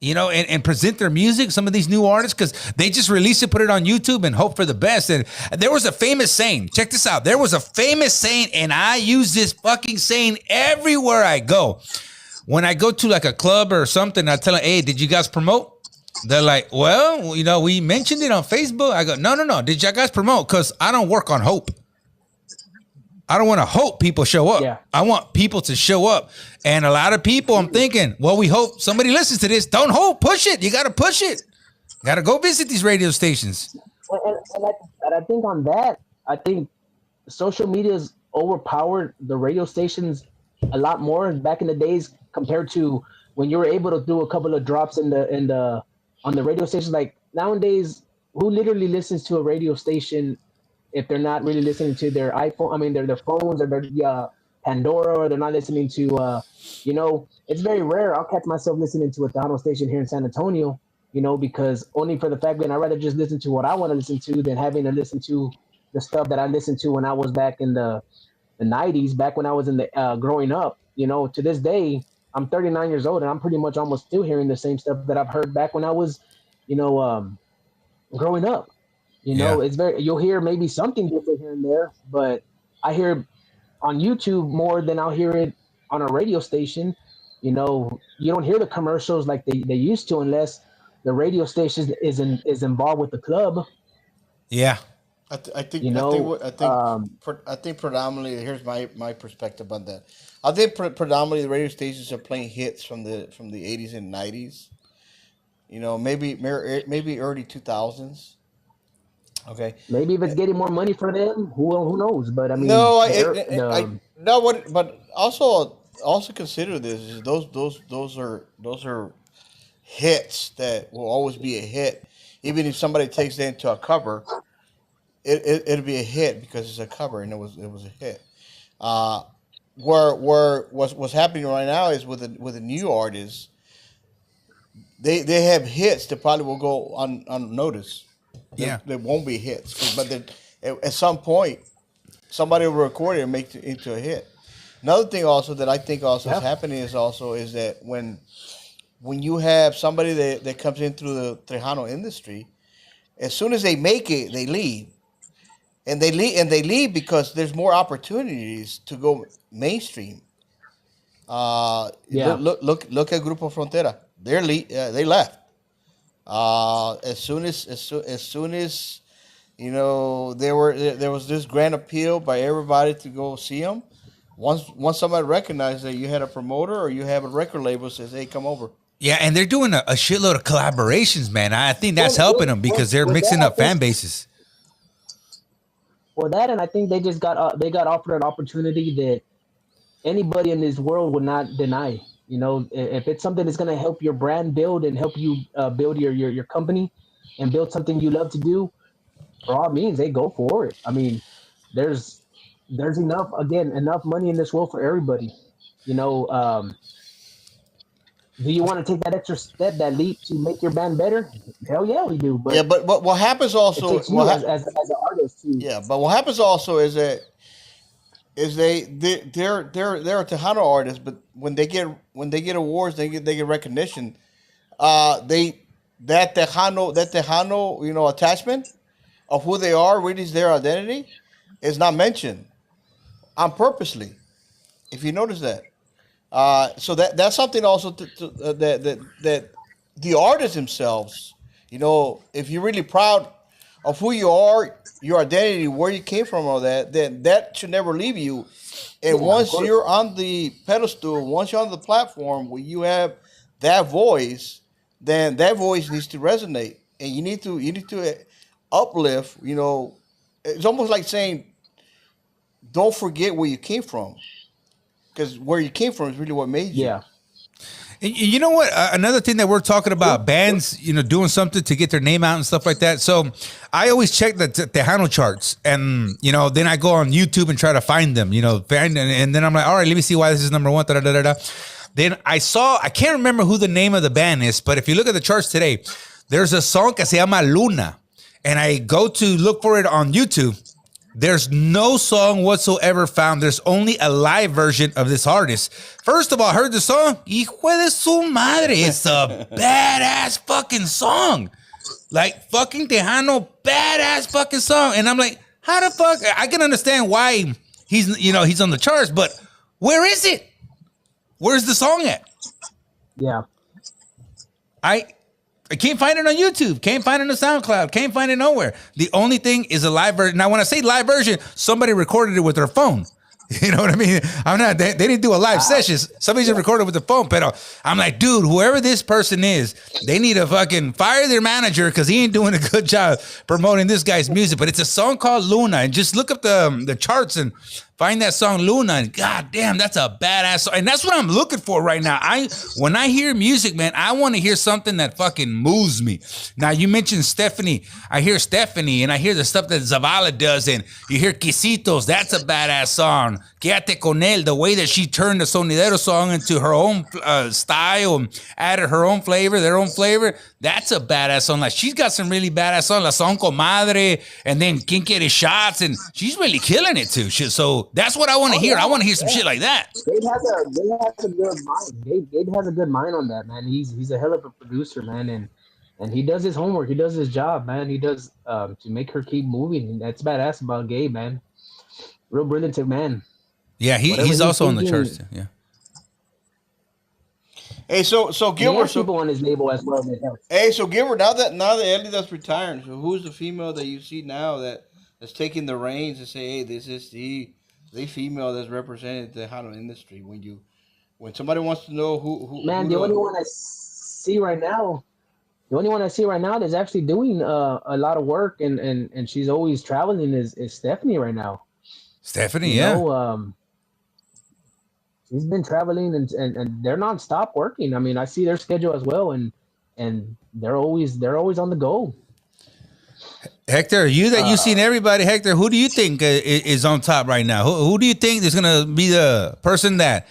E: and present their music. Some of these new artists, because they just release it, put it on YouTube, and hope for the best. And there was a famous saying. Check this out. There was a famous saying, and I use this fucking saying everywhere I go. When I go to a club or something, I tell them, "Hey, did you guys promote?" They're like, "Well, we mentioned it on Facebook." I go, "No. Did you guys promote? Because I don't work on hope. I don't want to hope people show up. Yeah. I want people to show up." And a lot of people, I'm thinking, well, we hope somebody listens to this. Don't hope. Push it. You got to push it. Got to go visit these radio stations.
D: And I think on that, I think social media's overpowered the radio stations a lot more back in the days compared to when you were able to do a couple of drops on the radio stations. Like nowadays, who literally listens to a radio station if they're not really listening to their iPhone? I mean, their phones or their Pandora, or they're not listening to, it's very rare. I'll catch myself listening to a Tejano station here in San Antonio, because only for the fact that I'd rather just listen to what I want to listen to than having to listen to the stuff that I listened to when I was back in the 90s, back when I was in the growing up. To this day, I'm 39 years old and I'm pretty much almost still hearing the same stuff that I've heard back when I was, growing up. It's you'll hear maybe something different here and there, but I hear on YouTube more than I'll hear it on a radio station. You don't hear the commercials like they used to unless the radio station is involved with the club.
E: Yeah.
A: I think predominantly, here's my perspective on that. I think predominantly the radio stations are playing hits from the 80s and 90s. Maybe early 2000s. Okay.
D: Maybe if it's getting more money for them, who knows? But I mean,
A: No, I
D: the
A: no what, but also consider this is those are hits that will always be a hit, even if somebody takes it into a cover, it'll be a hit because it's a cover and it was a hit. Uh, where what's happening right now is with a new artist, they have hits that probably will go unnoticed.
E: Yeah.
A: They won't be hits, but at some point somebody will record it and make it into a hit. Another thing also that I think also is
D: yeah,
A: happening is that when you have somebody that comes in through the Tejano industry, as soon as they make it, they leave, and they leave because there's more opportunities to go mainstream.
D: yeah,
A: Look at Grupo Frontera. They left. As soon as there was this grand appeal by everybody to go see them. Once somebody recognized that you had a promoter or you have a record label says, "Hey, come over."
E: Yeah, and they're doing a shitload of collaborations, man. I think that's helping them because they're
D: with that,
E: mixing
D: I
E: up
D: think
E: fan bases.
D: for that, and I think they got offered an opportunity that anybody in this world would not deny. You know, if it's something that's going to help your brand build and help you build your company and build something you love to do, for all means, they go for it. I mean, there's enough money in this world for everybody. You know, do you want to take that extra step, that leap to make your band better? Hell yeah, we do.
A: Yeah,
D: But
A: but what happens
D: it
A: also,
D: takes you as an artist to,
A: yeah, but what happens also is they're a Tejano artist, but when they get awards, they get recognition. They that Tejano attachment of who they are, really is their identity, is not mentioned on purposely. If you notice that, so that's something also that the artists themselves, if you're really proud of who you are, your identity, where you came from, all that, then that should never leave you. And
D: yeah, of
A: once
D: course,
A: you're on the pedestal, once you're on the platform where you have that voice, then that voice needs to resonate, and you need to uplift. It's almost like saying, don't forget where you came from, because where you came from is really what made you.
D: yeah,
E: And you know what? Another thing that we're talking about, bands, doing something to get their name out and stuff like that. So I always check the Tejano charts, and then I go on YouTube and try to find them. And then I'm like, all right, let me see why this is number one. Da, da, da, da, da. Then I can't remember who the name of the band is, but if you look at the charts today, there's a song que se llama Luna, and I go to look for it on YouTube. There's no song whatsoever found. There's only a live version of this artist. First of all, I heard the song. Hijo de su madre. It's a badass fucking song. Like fucking Tejano, badass fucking song. And I'm like, how the fuck? I can understand why he's on the charts, but where is it? Where's the song at?
D: yeah,
E: I can't find it on YouTube. Can't find it on SoundCloud. Can't find it nowhere. The only thing is a live version. Now, when I say live version, somebody recorded it with their phone. You know what I mean? I'm not. They didn't do a live session. Somebody just recorded with the phone. But I'm like, dude, whoever this person is, they need to fucking fire their manager because he ain't doing a good job promoting this guy's music. But it's a song called Luna, and just look up the charts and find that song Luna, and god damn, that's a badass song. And that's what I'm looking for right now. When I hear music, man, I want to hear something that fucking moves me. Now, you mentioned Stephanie. I hear Stephanie, and I hear the stuff that Zavala does, and you hear Quesitos. That's a badass song. Quédate con él, the way that she turned the Sonidero song into her own style and added her own flavor, their own flavor. That's a badass song. Like, she's got some really badass songs, La Son Comadre, and then Quien Quiere Shots, and she's really killing it too. So that's what I want to hear. I want to hear some shit like that.
D: Gabe has a good mind. Gabe has a good mind on that, man. He's a hell of a producer, man, and he does his homework. He does his job, man. He does to make her keep moving. And that's badass about Gabe, man. Real brilliant man.
E: Yeah, he's also on the charts too. Yeah.
A: Hey, so Gilbert,
D: people on his label as well.
A: hey, so Gilbert, now that Eddie that's retiring, so who's the female that you see now that's taking the reins and say, hey, this is the female that's represented the Tejano industry? When somebody wants to know who
D: man, the only one I see right now The only one I see right now that's actually doing a lot of work and she's always traveling is Stephanie right now.
E: Stephanie,
D: You
E: yeah.
D: know, she's been traveling and they're nonstop working. I mean, I see their schedule as well, and they're always on the go.
E: Hector, you've seen everybody. Hector, who do you think is on top right now? Who do you think is going to be the person that,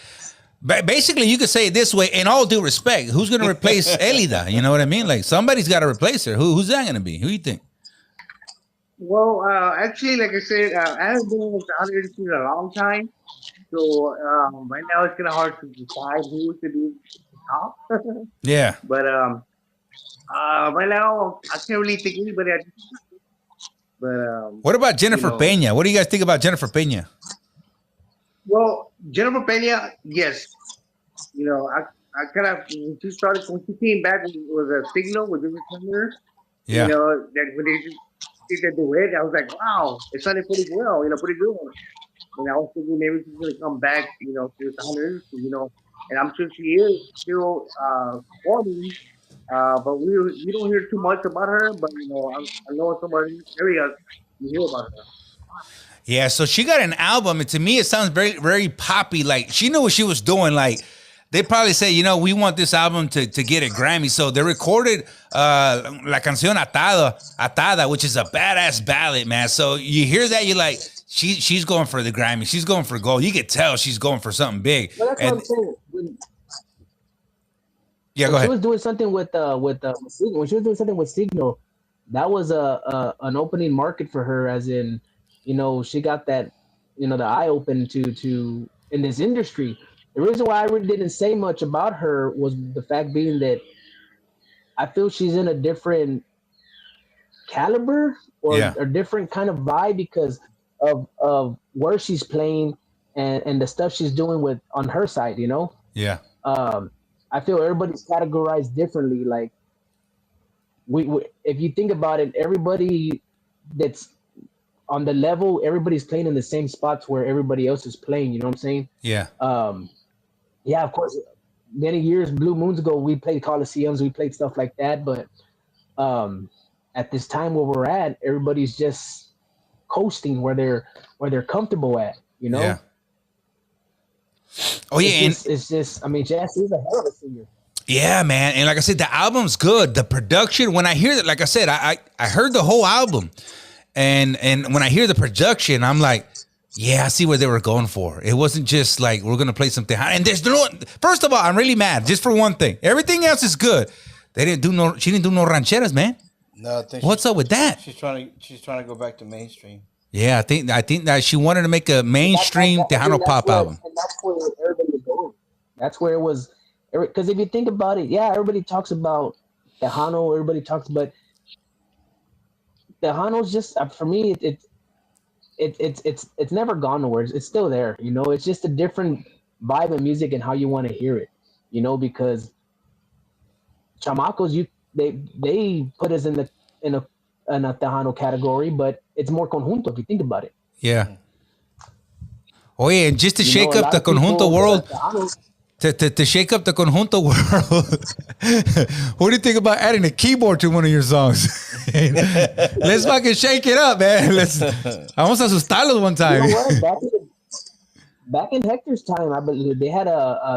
E: basically, you could say it this way, in all due respect, who's going to replace Elida? You know what I mean? Like, somebody's got to replace her. Who's that going to be? Who do you think?
C: Well, actually, like I said, I haven't been with the other industry in a long time. So right now it's kind of hard to decide who to be top.
E: Yeah.
C: But right now I can't really think anybody. But
E: What about Jennifer Pena? What do you guys think about Jennifer Pena?
C: well, Jennifer Pena, yes. You know, I kind of when she came back with a signal with the returner.
E: Yeah.
C: You know that when they did the duet, I was like, wow, it sounded pretty well. You know, pretty good. And I was thinking maybe she's gonna come back. You know, to the hundred. You know, and I'm sure she is still performing. But we don't hear too much about her. But you know, I know in some other areas you hear about her.
E: Yeah, so she got an album, and to me, it sounds very, very poppy. Like, she knew what she was doing. Like, they probably say, you know, we want this album to get a Grammy. So they recorded La Canción Atada, which is a badass ballad, man. So you hear that, you're like, she's going for the Grammy. She's going for gold. You could tell she's going for something big.
D: Well, that's what I'm saying.
E: Yeah, go ahead.
D: She was doing something with Signal. When she was doing something with Signal, that was an opening market for her, as in, you know, she got that, you know, the eye open to in this industry. The reason why I really didn't say much about her was the fact being that I feel she's in a different caliber or a different kind of vibe because of where she's playing and the stuff she's doing with on her side, you know?
E: Yeah.
D: I feel everybody's categorized differently. Like we if you think about it, everybody that's on the level, everybody's playing in the same spots where everybody else is playing. You know what I'm saying?
E: Yeah.
D: Yeah, of course. Many years, blue moons ago, we played Coliseums, we played stuff like that. But at this time where we're at, everybody's just coasting where they're comfortable at. You know?
E: Yeah. Oh yeah,
D: it's just. I mean, Jazz is a hell of a singer.
E: Yeah, man, and like I said, the album's good. The production, when I hear that, like I said, I heard the whole album. And when I hear the production, I'm like, yeah, I see what they were going for. It wasn't just like, we're going to play something. And there's no, first of all, I'm really mad just for one thing. Everything else is good. She didn't do no rancheras, man.
A: No, I think
E: what's up with that?
A: She's trying to go back to mainstream.
E: Yeah, I think that she wanted to make a mainstream Tejano pop album.
D: And that's where everybody was going. That's where it was. Because if you think about it, yeah, everybody talks about Tejano. Everybody talks about Tejano's just for me. It's never gone nowhere. It's still there. You know, it's just a different vibe of music and how you want to hear it. You know, because Chamacos, they put us in a Tejano category, but it's more conjunto if you think about it.
E: Yeah. Oh yeah, and just to shake up the conjunto world. To shake up the conjunto world, what do you think about adding a keyboard to one of your songs? Let's fucking shake it up, man. Vamos a asustarlos one time.
D: You know what? Back in Hector's time, I believe they had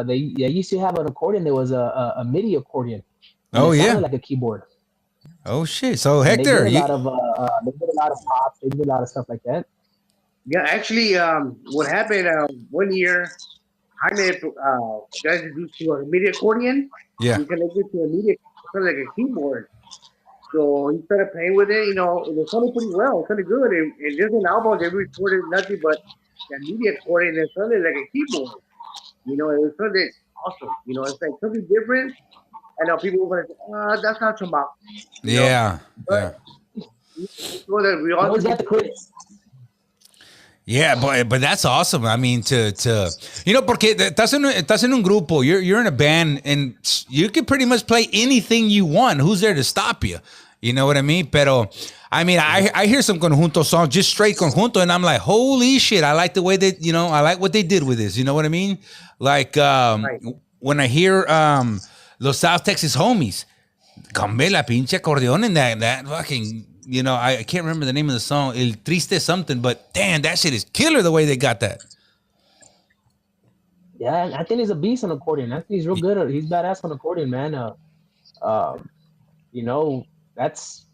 D: they used to have an accordion. There was a MIDI accordion.
E: Oh yeah,
D: like a keyboard.
E: Oh shit! So Hector,
D: they did a lot of pop. They did a lot of stuff like that.
C: Yeah, actually, what happened one year, Jaime got introduced to a MIDI accordion.
E: Yeah.
C: He connected to a MIDI, kind of like a keyboard. So he started playing with it. You know, it was sounded pretty well, sounded good. And just an album, they recorded nothing but that MIDI accordion. It sounded like a keyboard. You know, it sounded awesome. You know, it's like something different. I know people were like, that's not Chamacos.
E: Yeah.
C: But so that we all
D: got the critics.
E: Yeah, but that's awesome. I mean, to you know, porque estás en un grupo, you're in a band, and you can pretty much play anything you want. Who's there to stop you? You know what I mean? Pero I mean, I hear some conjunto songs, just straight conjunto, and I'm like, holy shit! I like the way that, you know, I like what they did with this. You know what I mean? Like when I hear Los South Texas Homies, Cambe la pinche acordeón in that fucking, you know, I can't remember the name of the song, El Triste something, but damn, that shit is killer the way they got that.
D: Yeah, I think he's a beast on accordion. I think he's real good. He's badass on accordion, man. You know, that's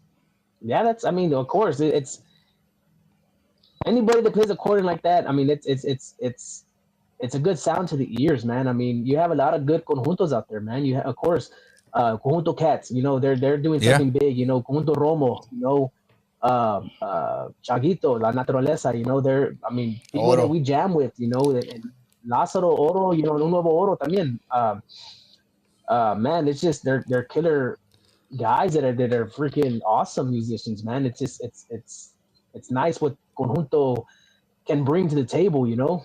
D: I mean, of course, it's anybody that plays accordion like that. I mean, it's a good sound to the ears, man. I mean, you have a lot of good conjuntos out there, man. You have, of course, conjunto cats. You know, they're doing something big. You know, conjunto Romo. You know, Chaguito, La Naturaleza. You know, I mean, people that we jam with. You know, and Lázaro Oro. You know, Un Nuevo Oro también. Man, it's just they're killer guys that are freaking awesome musicians, man. It's just it's nice what conjunto can bring to the table, you know.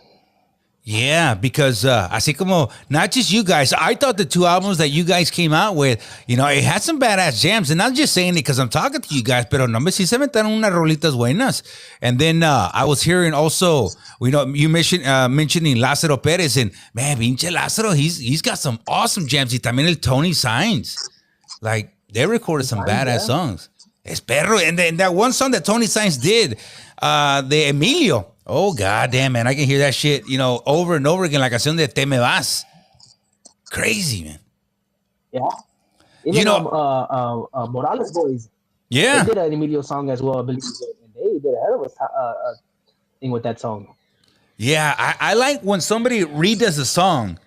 E: Yeah, because así como not just you guys, I thought the two albums that you guys came out with, you know, it had some badass jams, and I'm just saying it because I'm talking to you guys, pero no me si se meten unas rolitas buenas. And then I was hearing also, you know, you mentioning Lázaro Pérez, and man, pinche Lázaro, he's got some awesome jams. Y también el Tony Sainz, like they recorded some badass songs. Es perro, and then that one song that Tony Sainz did, de Emilio. Oh, goddamn, man. I can hear that shit, you know, over and over again. La canción de Te Me Vas. Crazy, man.
D: Yeah. Even,
E: you know,
D: Morales Boys.
E: Yeah.
D: They did an Emilio song as well, I believe. And they did a hell of a thing with that song.
E: Yeah, I like when somebody redoes a song,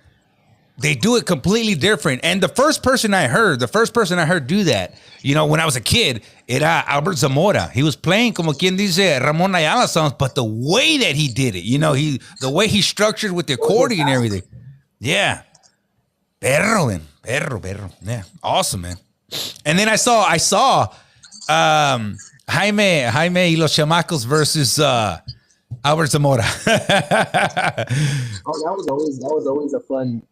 E: they do it completely different. And the first person I heard do that, you know, when I was a kid, era Albert Zamora. He was playing como quien dice Ramon Ayala songs, but the way that he did it, you know, the way he structured with the accordion and everything. Yeah. Perro, man. Perro. Yeah. Awesome, man. And then I saw Jaime y los Chamacos versus Albert Zamora.
D: That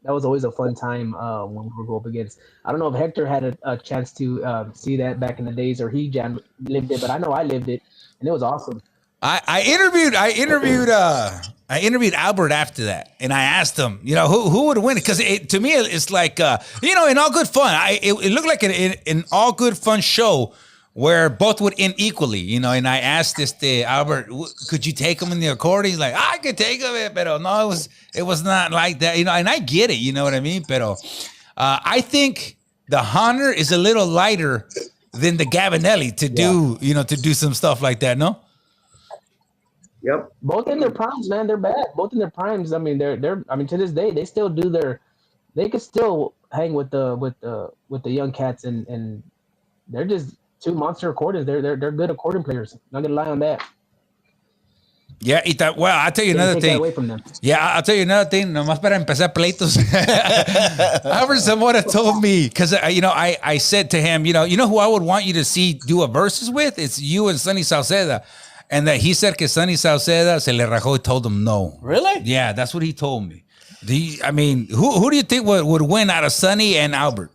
D: was always a fun time when we would go up against. I don't know if Hector had a chance to see that back in the days, or he lived it, but I know I lived it, and it was awesome.
E: I interviewed Albert after that, and I asked him, you know, who would win? Because to me, it's like, you know, in all good fun. It looked like an all good fun show where both would end equally, you know. And I asked Albert, could you take him in the accordion? He's like, I could take him, pero no, it was not like that, you know. And I get it, you know what I mean? Pero I think the Hunter is a little lighter than the Gavinelli to do some stuff like that, no?
C: Yep.
D: Both in their primes, man. They're bad. Both in their primes. I mean, I mean, to this day, they still do they could still hang with the young cats, and they're just two monster accordions. They're good accordion players. Not gonna lie on that.
E: Yeah, well, I'll tell you another thing.
D: Away from them.
E: Yeah, I'll tell you another thing. Nomás para empezar pleitos. Albert Zamora told me, because you know, I said to him, you know who I would want you to see do a versus with? It's you and Sonny Sauceda. And that he said que Sonny Sauceda se le rajó, told him no.
A: Really?
E: Yeah, that's what he told me. I mean, who do you think would win out of Sonny and Albert?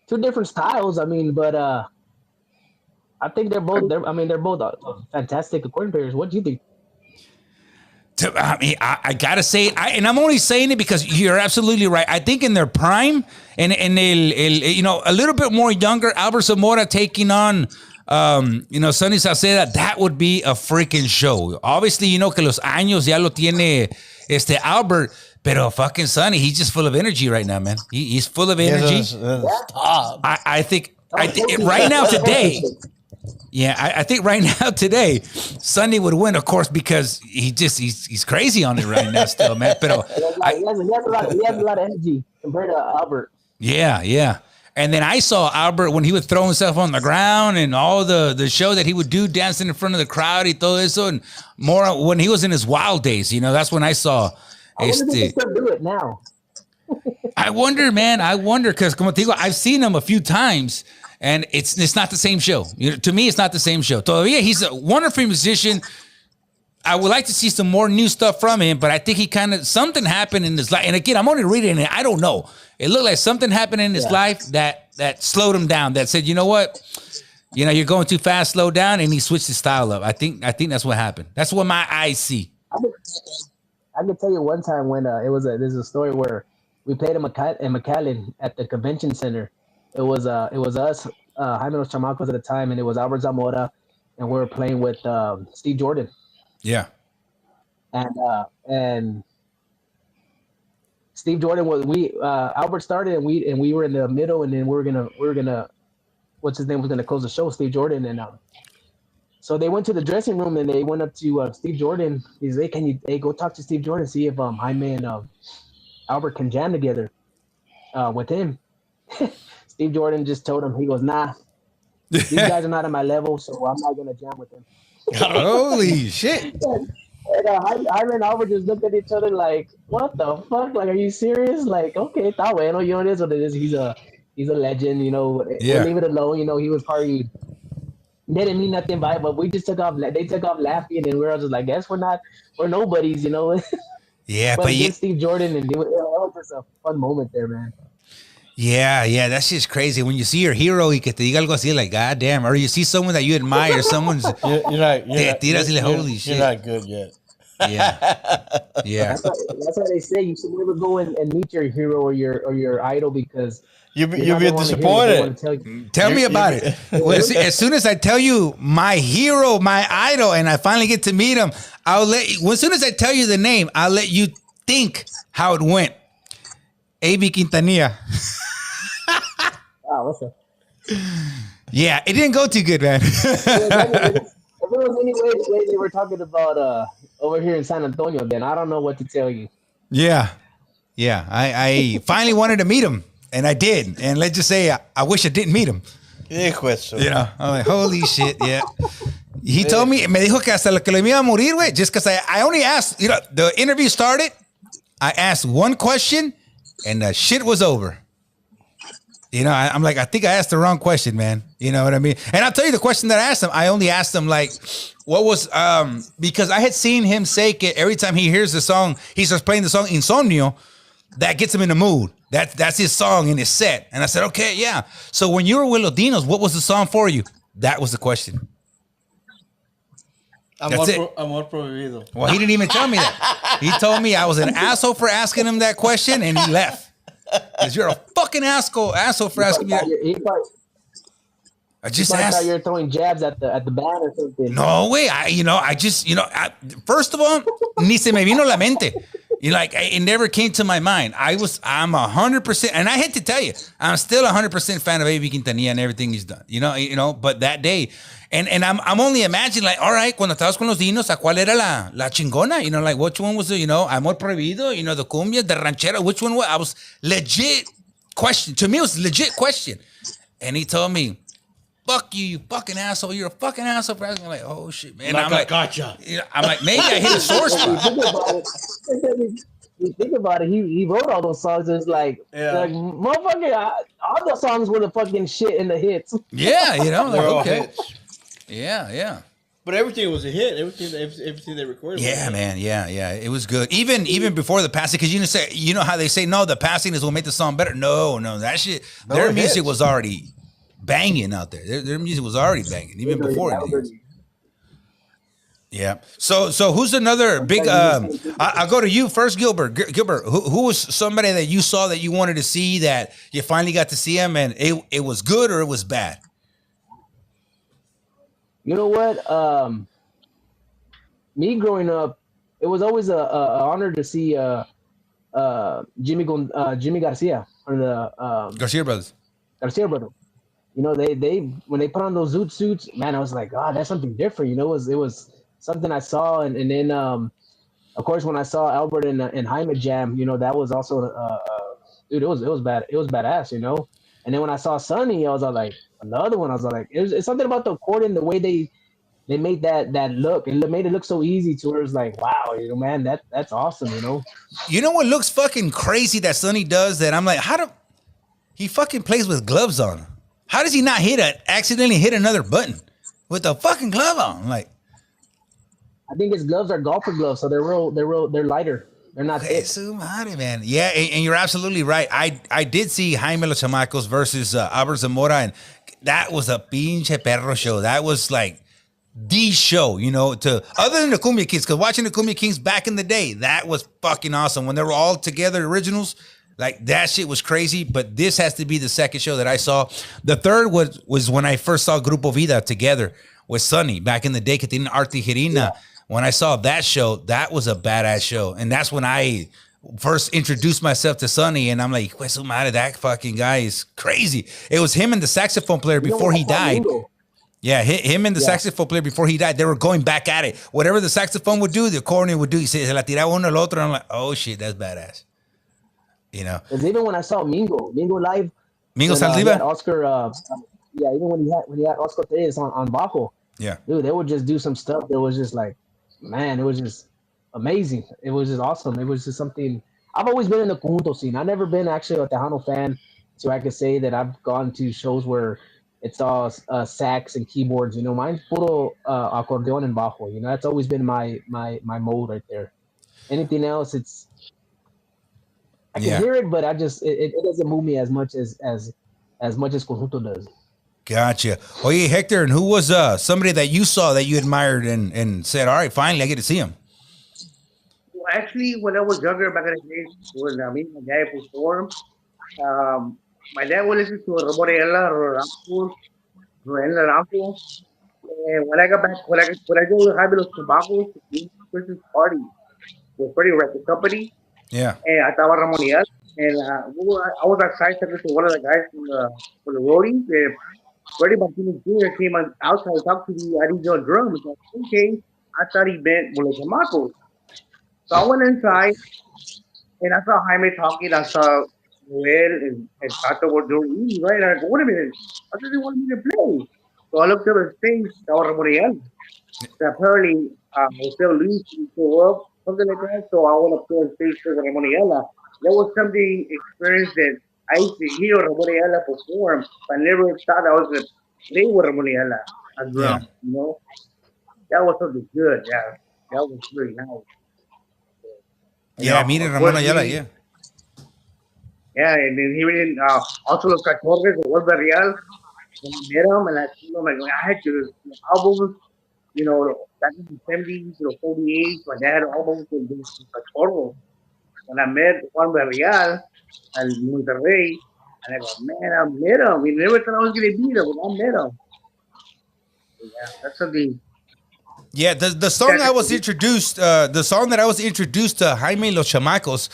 D: Two different styles. I mean, but I think they're both fantastic accordion players. What do you think?
E: I mean, I gotta say it, and I'm only saying it because you're absolutely right. I think in their prime, and you know, a little bit more younger, Albert Zamora taking on you know, Sonny Sauceda, that would be a freaking show. Obviously, you know que los años ya lo tiene Albert, pero fucking Sonny, he's just full of energy right now, man. He's full of energy. I think right now today. Yeah, I think right now today, Sonny would win, of course, because he's crazy on it right now still, man. Pero
D: he has a lot of energy compared to Albert.
E: Yeah. And then I saw Albert when he would throw himself on the ground and all the show that he would do, dancing in front of the crowd y todo eso, and more when he was in his wild days. You know, that's when I saw.
D: I wonder if he can still do it now.
E: I wonder, man. Because como te digo, I've seen him a few times, and it's not the same show. You know, to me, it's not the same show. Todavía, he's a wonderful musician. I would like to see some more new stuff from him, but I think something happened in his life. And again, I'm only reading it. I don't know. It looked like something happened in his life that slowed him down, that said, you know what? You know, you're going too fast, slow down, and he switched his style up. I think that's what happened. That's what my eyes see.
D: I could tell you one time when there's a story where We played in McAllen at the convention center. It was us, Jaime Los Chamacos at the time, and it was Albert Zamora, and we were playing with Steve Jordan,
E: Yeah.
D: and Steve Jordan was we Albert started, and we were in the middle, and then we were gonna what's his name was gonna close the show, Steve Jordan, and so they went to the dressing room and they went up to Steve Jordan. He's like, hey, go talk to Steve Jordan, see if Jaime and Albert can jam together with him. Steve Jordan just told him, he goes, nah, these guys are not at my level, so I'm not gonna jam with them.
E: Holy shit.
D: And Jaime and Albert just looked at each other like, what the fuck? Like, are you serious? Like, okay, está bueno, you know, it is what it is. He's a legend, you know.
E: Yeah.
D: We'll leave it alone, you know. He was probably didn't mean nothing by it, but we just took off. They took off laughing, and we were just like, guess we're nobodies, you know.
E: Yeah,
D: but
E: but
D: against Steve Jordan, and it was just a fun moment there, man.
E: yeah, that's just crazy. When you see your hero y que te diga algo así, like, God damn, or you see someone that you admire, someone's holy shit.
A: You're not good yet.
E: Yeah.
D: That's why they say you should never go and meet your hero or your idol, because
A: You'll be disappointed.
E: Tell me about it. Well, as soon as I tell you my hero, my idol, and I finally get to meet him, as soon as I tell you the name, I'll let you think how it went. A.B. Quintanilla.
D: Wow, what's up?
E: Yeah, it didn't go too good, man.
D: If there was any way they were talking about over here in San Antonio, then I don't know what to tell you.
E: Yeah. I finally wanted to meet him, and I did. And let's just say I wish I didn't meet him. You know, I'm like, holy shit, yeah. He told me, me dijo que hasta lo que le iba a morir, güey, just because I only asked, you know, the interview started, I asked one question, and the shit was over. You know, I'm like, I think I asked the wrong question, man. You know what I mean? And I'll tell you the question that I asked him. I only asked him, like, what was, because I had seen him say every time he hears the song, he starts playing the song Insomnio, that gets him in the mood. That's his song in his set. And I said, okay, yeah. So when you were with Lodinos, what was the song for you? That was the question. That's it.
A: Amor prohibido.
E: Well, he didn't even tell me that. He told me I was an asshole for asking him that question, and he left. Because you're a fucking asshole for asking me that. I just asked.
D: You're throwing jabs at the band or something.
E: No way. First of all, ni se me vino la mente. It never came to my mind. I'm 100%, and I had to tell you, I'm still 100% fan of A.B. Quintanilla and everything he's done. You know. But that day, and I'm only imagining, like, all right, cuando estabas con los dinos, ¿a cuál era la chingona? You know, like, which one was the, Amor Prohibido? You know, the cumbia, the ranchera. Which one was? I was legit question. To me, it was a legit question, and he told me, fuck you, you fucking asshole. You're a fucking asshole for asking. I'm like, oh shit, man. I'm like,
A: gotcha.
E: I'm like, maybe I hit a sore spot.
D: You think about it, he wrote all those songs. It's like motherfucker, all the songs were the fucking shit in the hits.
E: Yeah,
A: They're all
E: okay.
A: hits.
E: Yeah.
A: But everything was a hit. Everything they recorded.
E: Yeah, man. Yeah. It was good. Even before the passing, because you know how they say, no, the passing is what made the song better. No, that shit. Their music was already banging out there. Their music was already banging even before. Yeah. So who's another big? I'll go to you first, Gilbert. Gilbert, who was somebody that you saw that you wanted to see that you finally got to see him and it was good or it was bad?
D: You know what? Me growing up, it was always a honor to see Jimmy Garcia or the
E: Garcia brothers.
D: You know, they when they put on those zoot suits, man, I was like, oh, that's something different. You know, it was something I saw, and then of course when I saw Albert and Jaime jam, you know, that was also dude, it was bad. It was badass, you know. And then when I saw Sonny, I was like, another one. I was like, it's something about the accordion, the way they made that look. It made it look so easy to where it's like, wow, you know, man, that's awesome, you know.
E: You know what looks fucking crazy that Sonny does? That I'm like, he fucking plays with gloves on? How does he not accidentally hit another button with a fucking glove on? I'm like,
D: I think his gloves are golfer gloves, so they're lighter. They're not thick.
E: Man. Yeah, and you're absolutely right. I did see Jaime Los Chamacos versus Albert Zamora, and that was a pinche perro show. That was like the show, you know, other than the Cumbia Kings, because watching the Cumbia Kings back in the day, that was fucking awesome. When they were all together, originals, Like that shit was crazy, but this has to be the second show that I saw. The third was when I first saw Grupo Vida together with Sonny back in the day, que tienen Arte Girina. Yeah. When I saw that show, that was a badass show. And that's when I first introduced myself to Sonny, and I'm like, su madre, that fucking guy is crazy. It was him and the saxophone player before he died. Yeah, him and the saxophone player before he died, they were going back at it. Whatever the saxophone would do, the accordion would do. He said, se la tiraba uno al otro, and I'm like, oh shit, that's badass. You know,
D: because even when I saw Mingo live,
E: Saldiva,
D: Oscar, even when he had Oscar Perez on Bajo, dude, they would just do some stuff that was just like, man, it was just amazing. It was just awesome. It was just something. I've always been in the conjunto scene. I've never been actually a Tejano fan, so I could say that I've gone to shows where it's all sax and keyboards. You know, mine's puro accordion and bajo. You know, that's always been my mode right there. Anything else, I can hear it, but I just it doesn't move me as much as conjunto does.
E: Gotcha. Oye, Hector, and who was somebody that you saw that you admired and said, all right, finally I get to see him?
C: Well, actually, when I was younger back in the days, when me and my dad performed, my dad would listen to Roborella, Rampo. And when I got back, when I go to Aviles, Chamacos, Christmas party with Freddie Record Company.
E: Yeah.
C: And I estaba Ramonial, and I was outside talking to one of the guys from the roadies, and Freddie Martinez Jr. came outside to talk to me. I didn't know drums. I said, okay, I thought he meant Los Chamacos. So I went inside, and I saw Jaime talking. I saw Joel and Tato were doing E, right? And I go, wait a minute, I thought they wanted me to play. So I looked up at the stage, I was Ramonial. So apparently, Jose Luis didn't show up. Something like that. So I went up to the stage for Ramoniela. That was something experience that I used to hear Ramoniela perform, but I never thought I was going to play with Ramoniela as drum. You know, that was something good. Yeah, that was really nice.
E: I mean Ramoniela. Yeah.
C: Yeah, and then he went also Los Cachorros, Wolver Real. And I met him, and I told him, I had to albums. You know, back in the 70s, 48, my dad almost was doing Cachorro. When I met Juan Real at Monterrey, and I go, man, I met him. We never thought I was going to meet him, but I met him. Yeah, that's something.
E: Yeah, the song I was introduced, the song that I was introduced to Jaime Los Chamacos,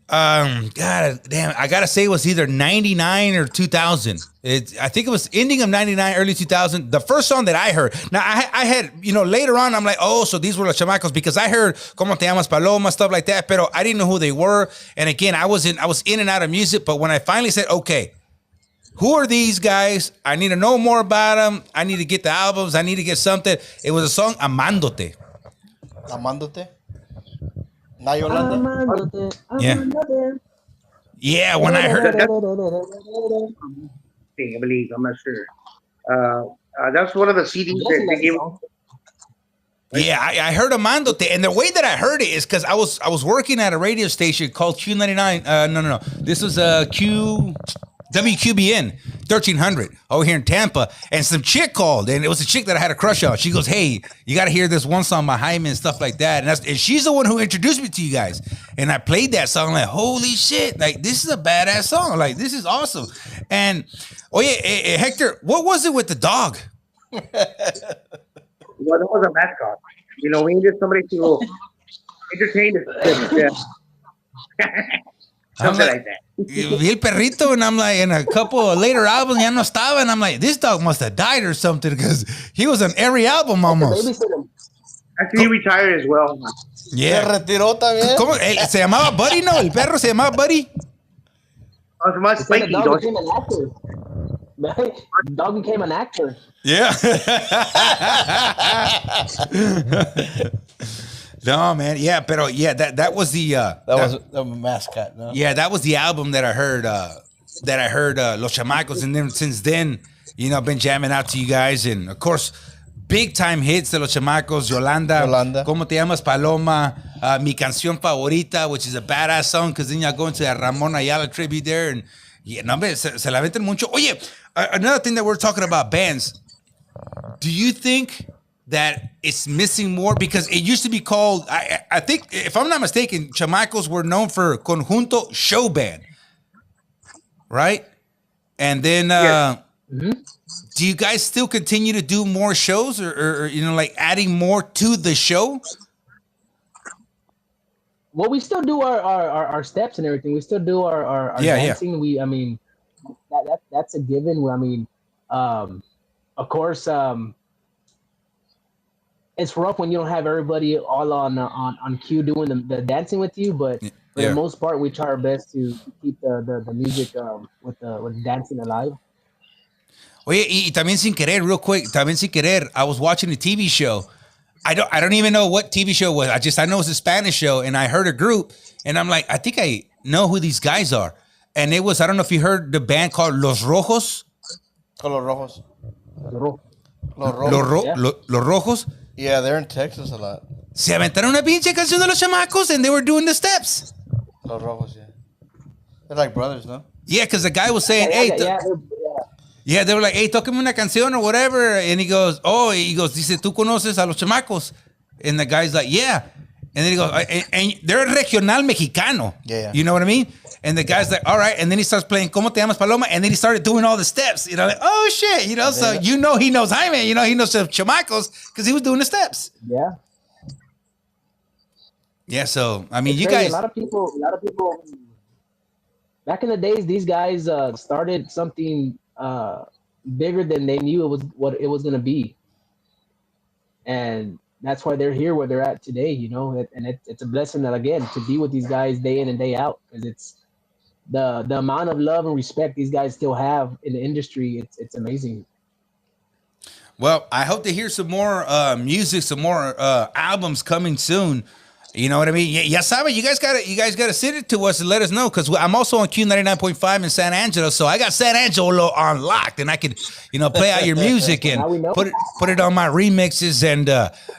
E: God damn, I gotta say it was either 99 or 2000. I think it was ending of 99, early 2000. The first song that I heard. Now I had, later on I'm like, oh, so these were Los Chamacos, because I heard Como Te Llamas Paloma, stuff like that, pero I didn't know who they were. And again, I was in and out of music, but when I finally said, okay, who are these guys? I need to know more about them. I need to get the albums. I need to get something. It was a song, Amándote.
A: Amándote? Now Yolanda?
E: Yeah. Yeah, when I heard
C: that. I believe, I'm not sure. That's one of the CDs that they gave.
E: Yeah, I heard Amándote, and the way that I heard it is because I was working at a radio station called Q99. No. This was WQBN 1300 over here in Tampa, and some chick called, and it was a chick that I had a crush on. She goes, hey, you got to hear this one song by Jaime and stuff like that, and she's the one who introduced me to you guys, and I played that song, like, holy shit, like, this is a badass song, like, this is awesome. And Hector, what was it with the dog?
C: Well, that was a mascot. We needed somebody to entertain us. Something like that.
E: Vi el perrito, and I'm like, in a couple of later albums, ya no estaba, and I'm like, this dog must have died or something, because he was on every album almost.
C: Actually, he retired as well.
E: Yeah.
A: Se retiró también.
E: ¿Cómo? ¿Se llamaba Buddy, no? ¿El perro se llamaba Buddy?
C: Oh, se llamaba Spiky.
D: The dog became an actor. The dog became an actor.
E: Yeah. No, man. Yeah, pero that was the
A: that was a mascot. No?
E: Yeah, that was the album that I heard. Los Chamacos, and then since then, I've been jamming out to you guys, and of course, big time hits de Los Chamacos, Yolanda. Como Te Llamas Paloma, Mi Canción Favorita, which is a badass song, because then y'all go into that Ramon Ayala tribute there, and se la venden mucho. Oye, another thing that we're talking about bands. Do you think that it's missing more? Because it used to be called, I think, if I'm not mistaken, Chamacos were known for Conjunto Show Band.
B: right? And then
C: Yes.
B: do you guys still continue to do more shows or you know, like adding more to the show?
D: Well, we still do our steps and everything. We still do our
B: Yeah, yeah.
D: dancing. I mean, that's a given. I mean, of course, it's rough when you don't have everybody all on cue doing the dancing with you. But for
B: Yeah.
D: the most part, we try our best to keep the music with the dancing alive.
B: Oye, y también sin querer, real quick, también sin querer, I was watching a TV show. I don't even know what TV show it was. I know it's a Spanish show, and I heard a group, and I'm like, I think I know who these guys are. And it was, I don't know if you heard the band called Los Rojos.
A: Con los rojos.
D: Ro-
A: Los rojos.
D: Yeah.
B: Los Rojos.
A: Yeah, they're in Texas a lot.
B: Se aventaron una pinche canción de los chamacos, and they were doing the steps.
A: Los rojos, yeah. They're like brothers, no?
B: Yeah, because the guy was saying, hey, yeah, they were like, hey, tócame una canción or whatever. And he goes, dice, ¿tú conoces a los chamacos? And the guy's like, yeah. And then he goes, and they're regional mexicano.
A: Yeah.
B: You know what I mean? And the guy's like, all right. And then he starts playing ¿Cómo te llamas, Paloma? And then he started doing all the steps. You know, like, oh, shit. You know, so you know he knows Jaime. You know, he knows the chamacos because he was doing the steps.
D: Yeah.
B: Yeah, so, I mean,
D: It's
B: you
D: crazy.
B: guys.
D: A lot of people. Back in the days, these guys started something bigger than they knew what it was going to be, and that's why they're here where they're at today. You know, and it's a blessing that again to be with these guys day in and day out, because it's the amount of love and respect these guys still have in the industry. It's amazing.
B: Well, I hope to hear some more music, some more albums coming soon. You know what I mean? Ya saben, you guys gotta send it to us and let us know, because I'm also on Q99.5 in San Angelo, so I got San Angelo on locked, and I could, you know, play out your music and put it on my remixes, and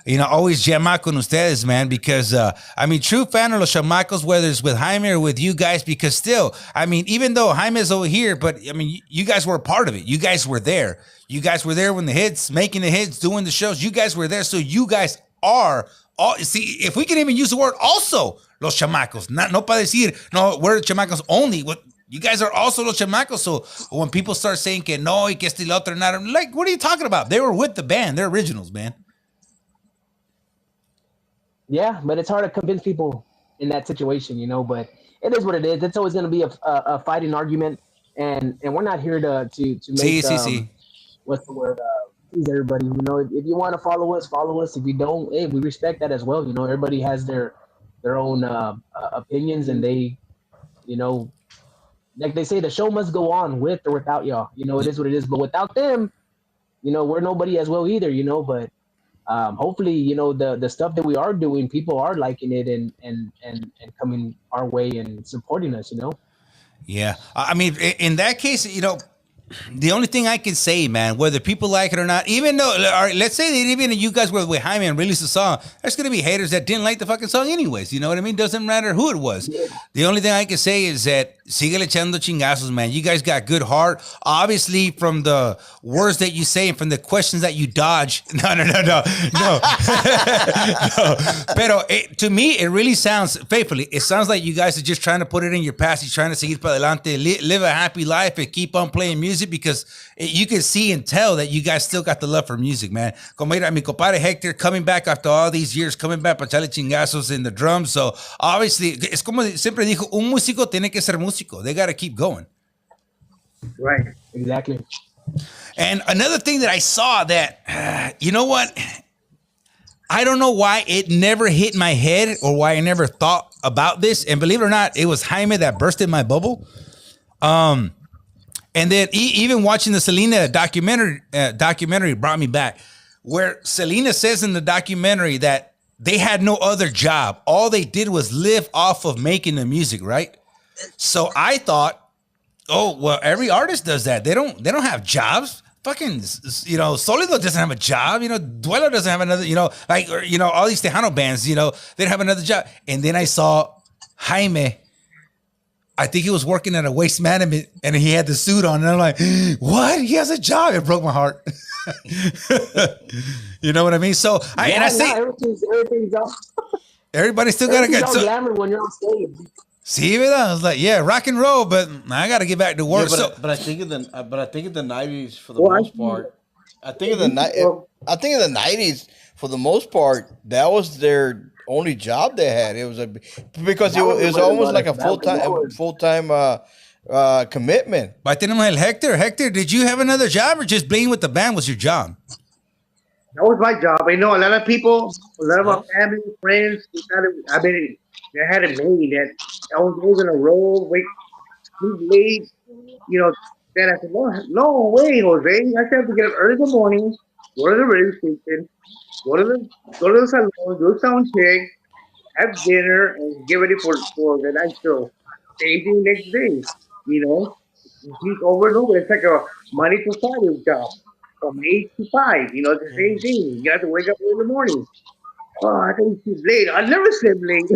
B: you know, always jam out con ustedes, man, because I mean, true fan of los chamacos, whether it's with Jaime or with you guys, because still, I mean, even though Jaime's over here, but I mean, you guys were a part of it. You guys were there. You guys were there when the hits, making the hits, doing the shows. You guys were there, so you guys are. See, if we can even use the word also, los chamacos, no para decir, no, we're chamacos only. You guys are also los chamacos. So when people start saying que no, y que este y lo otro, not, I'm like, what are you talking about? They were with the band. They're originals, man.
D: Yeah, but it's hard to convince people in that situation, you know, but it is what it is. It's always going to be a fighting argument, and we're not here to make, what's the word, please everybody. You know, if you want to follow us. If you don't, hey, we respect that as well. You know, everybody has their own opinions, and they, you know, like they say, the show must go on with or without y'all. You know, it is what it is. But without them, you know, we're nobody as well either. You know, but hopefully, you know, the stuff that we are doing, people are liking it and coming our way and supporting us. You know.
B: Yeah, I mean, in that case, you know. The only thing I can say, man, whether people like it or not, even though, let's say that even if you guys were with Jaime and released the song, there's going to be haters that didn't like the fucking song anyways. You know what I mean? Doesn't matter who it was. Yeah. The only thing I can say is that síguele echando chingazos, man. You guys got good heart. Obviously, from the words that you say and from the questions that you dodge. No. No. Pero to me, it really sounds, faithfully, it sounds like you guys are just trying to put it in your past. You're trying to seguir para adelante, live a happy life and keep on playing music, because you can see and tell that you guys still got the love for music, man. Como mira, mi compadre Hector coming back after all these years, coming back para echarle chingazos in the drums. So obviously, es como siempre dijo, un músico tiene que ser músico. They got to keep going.
C: Right.
D: Exactly.
B: And another thing that I saw that, you know what? I don't know why it never hit my head or why I never thought about this. And believe it or not, it was Jaime that bursted my bubble. And then even watching the Selena documentary brought me back, where Selena says in the documentary that they had no other job. All they did was live off of making the music, right? So I thought, oh, well, every artist does that. They don't have jobs. Fucking, you know, Solido doesn't have a job. You know, Duelo doesn't have another, you know, like, or, you know, all these Tejano bands, you know, they don't have another job. And then I saw Jaime. I think he was working at a waste management and he had the suit on. And I'm like, what? He has a job. It broke my heart. You know what I mean? So
D: everything's up.
B: Everybody still got to get
D: glamour when you're on stage.
E: See, I was like, yeah, rock and roll, but I got to get back to work.
A: Yeah, but I think in the '90s for the
C: Well,
A: most part. I think in the I think in the '90s for the most part that was their only job they had. It was because
D: That was
A: it
D: the
A: was
D: bread and
A: almost
D: butter
A: like a
D: for them, 'cause that was
A: full time commitment.
E: But tenemos el Hector. Hector, did you have another job or just being with the band was your job?
C: that was my job. I know a lot of people, a lot of my
A: Yes.
C: family, friends, they thought I mean, they had it made that I was always on a roll, wait, sleep late, you know. Then I said, no way, Jose. I have to get up early in the morning, go to the radio station, go to the salon, do a sound check, have dinner, and get ready for the night show. Same thing next day, you know. Repeat over and over. It's like a Monday to Friday job from 8 to 5. You know, it's the same thing. You have to wake up early in the morning. Oh, I think you sleep late. I never slept late.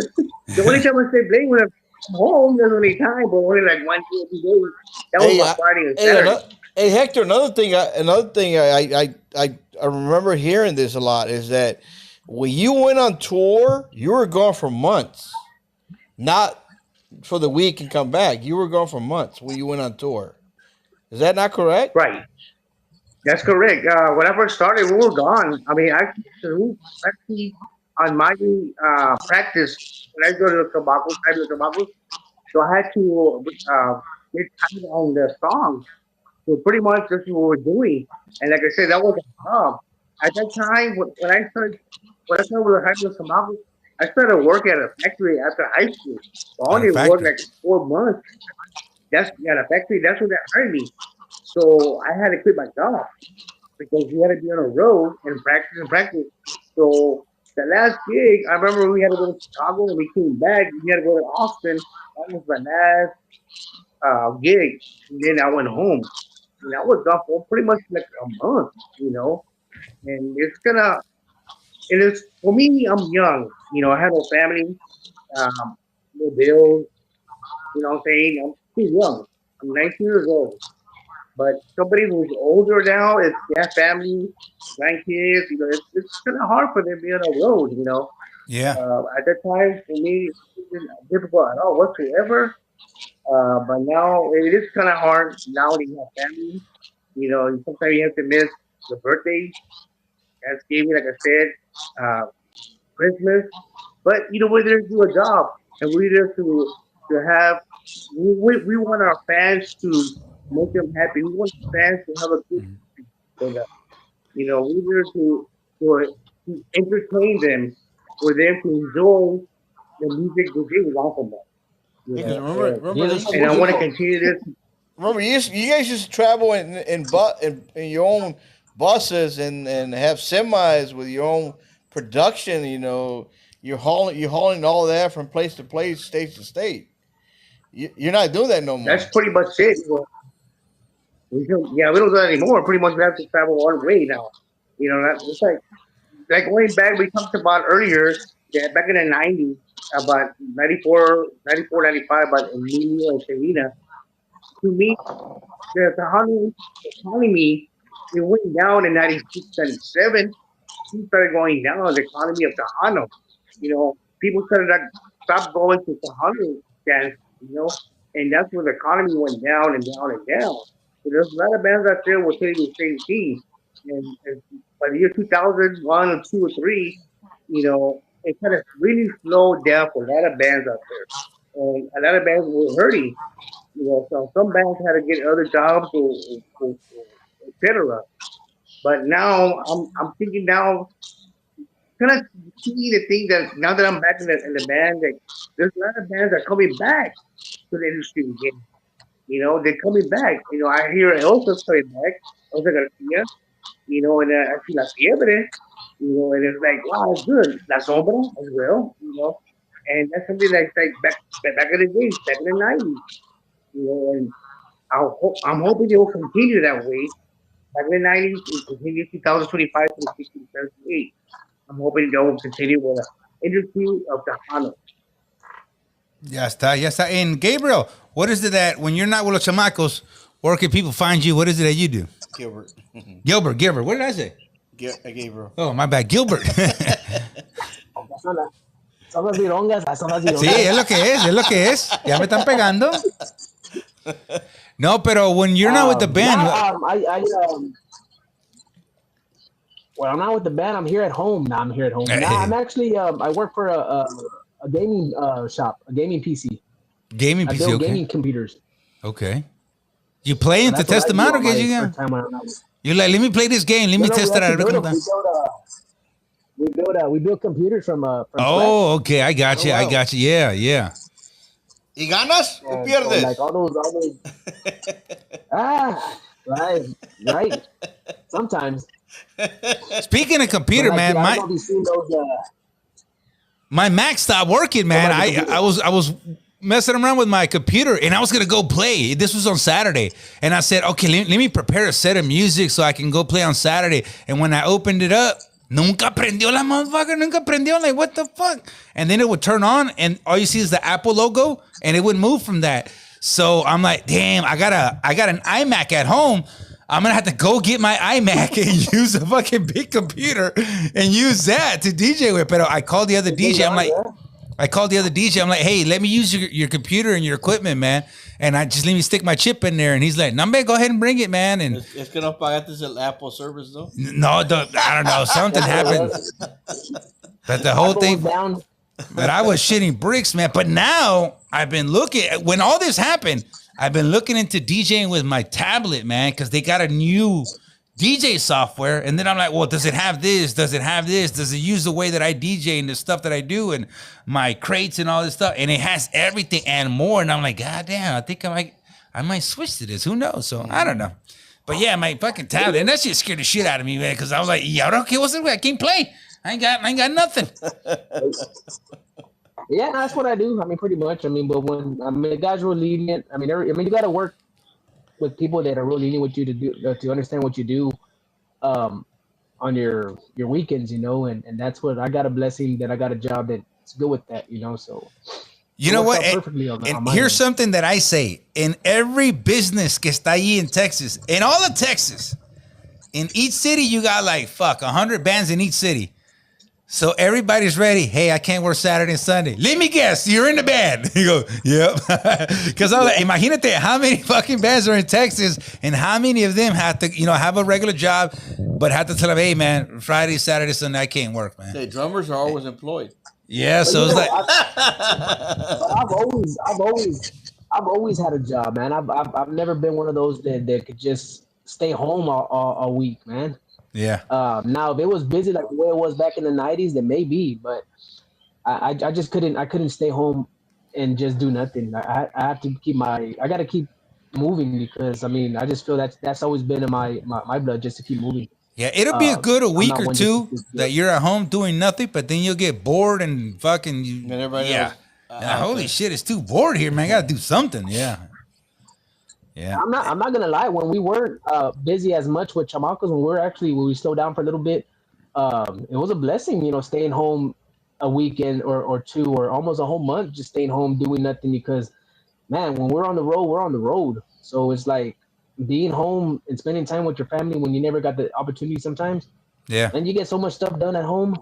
C: The only time I slept late when I'm home, there's only time, but only like 1 2 days. That was
A: Hey,
C: my Friday and
A: hey,
C: Saturday.
A: hey, Hector. Another thing, I remember hearing this a lot is that when you went on tour, you were gone for months, not for the week and come back. You were gone for months when you went on tour. Is that not correct?
C: Right. That's correct. When I first started, we were gone. I mean, actually on my practice, when I go to the Chamacos, so I had to get time on the songs. So pretty much that's what we're doing. And like I said, that was a job. At that time, when I started with high school Chamacos, I started work at a factory after high school. So I
E: At a
C: only worked
E: factory.
C: like 4 months. That's at a factory. That's what they hired me. So I had to quit my job because we had to be on the road and practice. So the last gig, I remember we had to go to Chicago and we came back. We had to go to Austin. That was my last gig. And then I went home. And I was gone for pretty much like a month, you know. And it is, for me, I'm young. You know, I have no family, no bills, you know what I'm saying? I'm too young. I'm 19 years old. But somebody who's older now, if they have family, grandkids, you know, it's kind of hard for them to be on the road, you know.
E: Yeah.
C: At that time, for me, it wasn't difficult at all whatsoever. But now it is kind of hard now that you have family. You know, sometimes you have to miss the birthday, Thanksgiving, like I said, uh, Christmas. But you know, we're there to do a job, and we're there to have. We want our fans to make them happy. We want fans to have a good with us. You know, we're there to entertain them, for them to enjoy the music that they want from us. You
A: Because
C: know,
A: remember they used
C: and I want to
A: to,
C: continue this.
A: remember you guys used to travel in your own buses and have semis with your own production. You know, you're hauling all that from place to place, state to state. You're not doing that no
C: That's
A: more.
C: pretty much it. Well, we don't do that anymore. Pretty much we have to travel one way now. You know, it's like going back, we talked about earlier, that back in the 90s, about 94, 95, about Emilio and Selena. To me, the economy, it went down in 96, 97. It started going down, the economy of Tejano. You know, people started to stop going to Tejano dance, you know, and that's where the economy went down and down and down. So there's a lot of bands out there will tell you the same thing. And by the year 2001 or 2 or 3, you know, it kind of really slowed down for a lot of bands out there. And a lot of bands were hurting, you know, so some bands had to get other jobs or etc. But now I'm thinking now, kind of see the thing that now that I'm back in the band, like there's a lot of bands that are coming back to the industry again. You know, they're coming back. You know, I hear Elsa's coming back, Elsa Garcia, you know, and I see La Fiebre, you know, and it's like, wow, it's good. La Sombra as well, you know, and that's something that's like back in the days, back in the 90s, you know, and I'm hoping they will continue that way. Back in the 90s, it continues 2025, 26, 78. I'm hoping they will continue with the industry of the Hano.
E: Ya está, ya está. And Gabriel, what is it that when you're not with los chamacos, where can people find you? What is it that you do?
A: Gilbert,
E: Gilbert. What did I say?
A: Gabriel.
E: Oh, my bad. Gilbert.
D: Son las virongas, son las virongas.
E: Sí, es lo que es. Ya me están pegando. No, pero when you're not with the band.
D: When I'm not with the band, I'm here at home. Now I'm here at home. Now I'm actually, I work for a gaming shop, a gaming PC.
E: Gaming
D: I
E: PC,
D: build
E: okay.
D: gaming computers.
E: Okay. You play to test them out, or get you? You're like, let me play this game. Let me test it out.
D: We build computers from
E: oh, okay. I got you.
A: wow.
E: I got you. Yeah, yeah.
A: ¿Y ganas? ¿O pierdes?
D: So like all those. Right. Sometimes.
E: Speaking of computer, man, my Mac stopped working, man. I was messing around with my computer and I was gonna go play. This was on Saturday, and I said, okay, let me prepare a set of music so I can go play on Saturday. And when I opened it up, nunca prendió la motherfucker. Nunca prendió. Like, what the fuck? And then it would turn on, and all you see is the Apple logo, and it would move from that. So I'm like, damn, I got an iMac at home. I'm gonna have to go get my iMac and use a fucking big computer and use that to DJ with. But I called the other DJ. I'm like, hey, let me use your computer and your equipment, man. And I just let me stick my chip in there. And he's like, no, man, go ahead and bring it, man. And
A: Es que no pagaste el Apple service, though.
E: no, I don't know. Something happened. But the whole thing, but I was shitting bricks, man. But now I've been looking, when all this happened, I've been looking into DJing with my tablet, man, because they got a new DJ software. And then I'm like, well, does it have this? Does it have this? Does it use the way that I DJ and the stuff that I do and my crates and all this stuff? And it has everything and more. And I'm like, God damn, I think I might switch to this. Who knows? So I don't know. But yeah, my fucking tablet. And that shit scared the shit out of me, man, because I was like, yeah, I don't care what's it. I can't play. I ain't got nothing.
D: Yeah, that's what I do. I mean, pretty much. I mean, but when the guys real lenient. I mean, you got to work with people that are real lenient with you to understand what you do, on your weekends, you know. And that's what I got a blessing that I got a job that's good with that, you know. So
E: you know what? And here's something that I say in every business que está ahí in Texas, in all of Texas, in each city you got like 100 bands in each city. So everybody's ready. Hey, I can't work Saturday and Sunday. Let me guess, you're in the band. You go, yep. Because I was like, imagínate how many fucking bands are in Texas and how many of them have to, have a regular job, but have to tell them, hey, man, Friday, Saturday, Sunday, I can't work, man.
A: Hey, drummers are always employed.
E: Yeah, so it's like.
D: I've always had a job, man. I've never been one of those that could just stay home all week, man.
E: Yeah.
D: Now if it was busy like the way it was back in the 90s, then maybe, but I just couldn't stay home and just do nothing. I have to I gotta keep moving because I mean I just feel that's always been in my blood just to keep moving.
E: Yeah, it'll be a week or two that you're at home doing nothing, but then you'll get bored and fucking yeah. Holy shit, it's too bored here, man. I gotta do something. Yeah. Yeah,
D: I'm not gonna lie. When we weren't busy as much with Chamacos, when we slowed down for a little bit, it was a blessing, staying home a weekend or two or almost a whole month, just staying home doing nothing. Because, man, when we're on the road. So it's like being home and spending time with your family when you never got the opportunity sometimes.
E: Yeah,
D: and you get so much stuff done at home.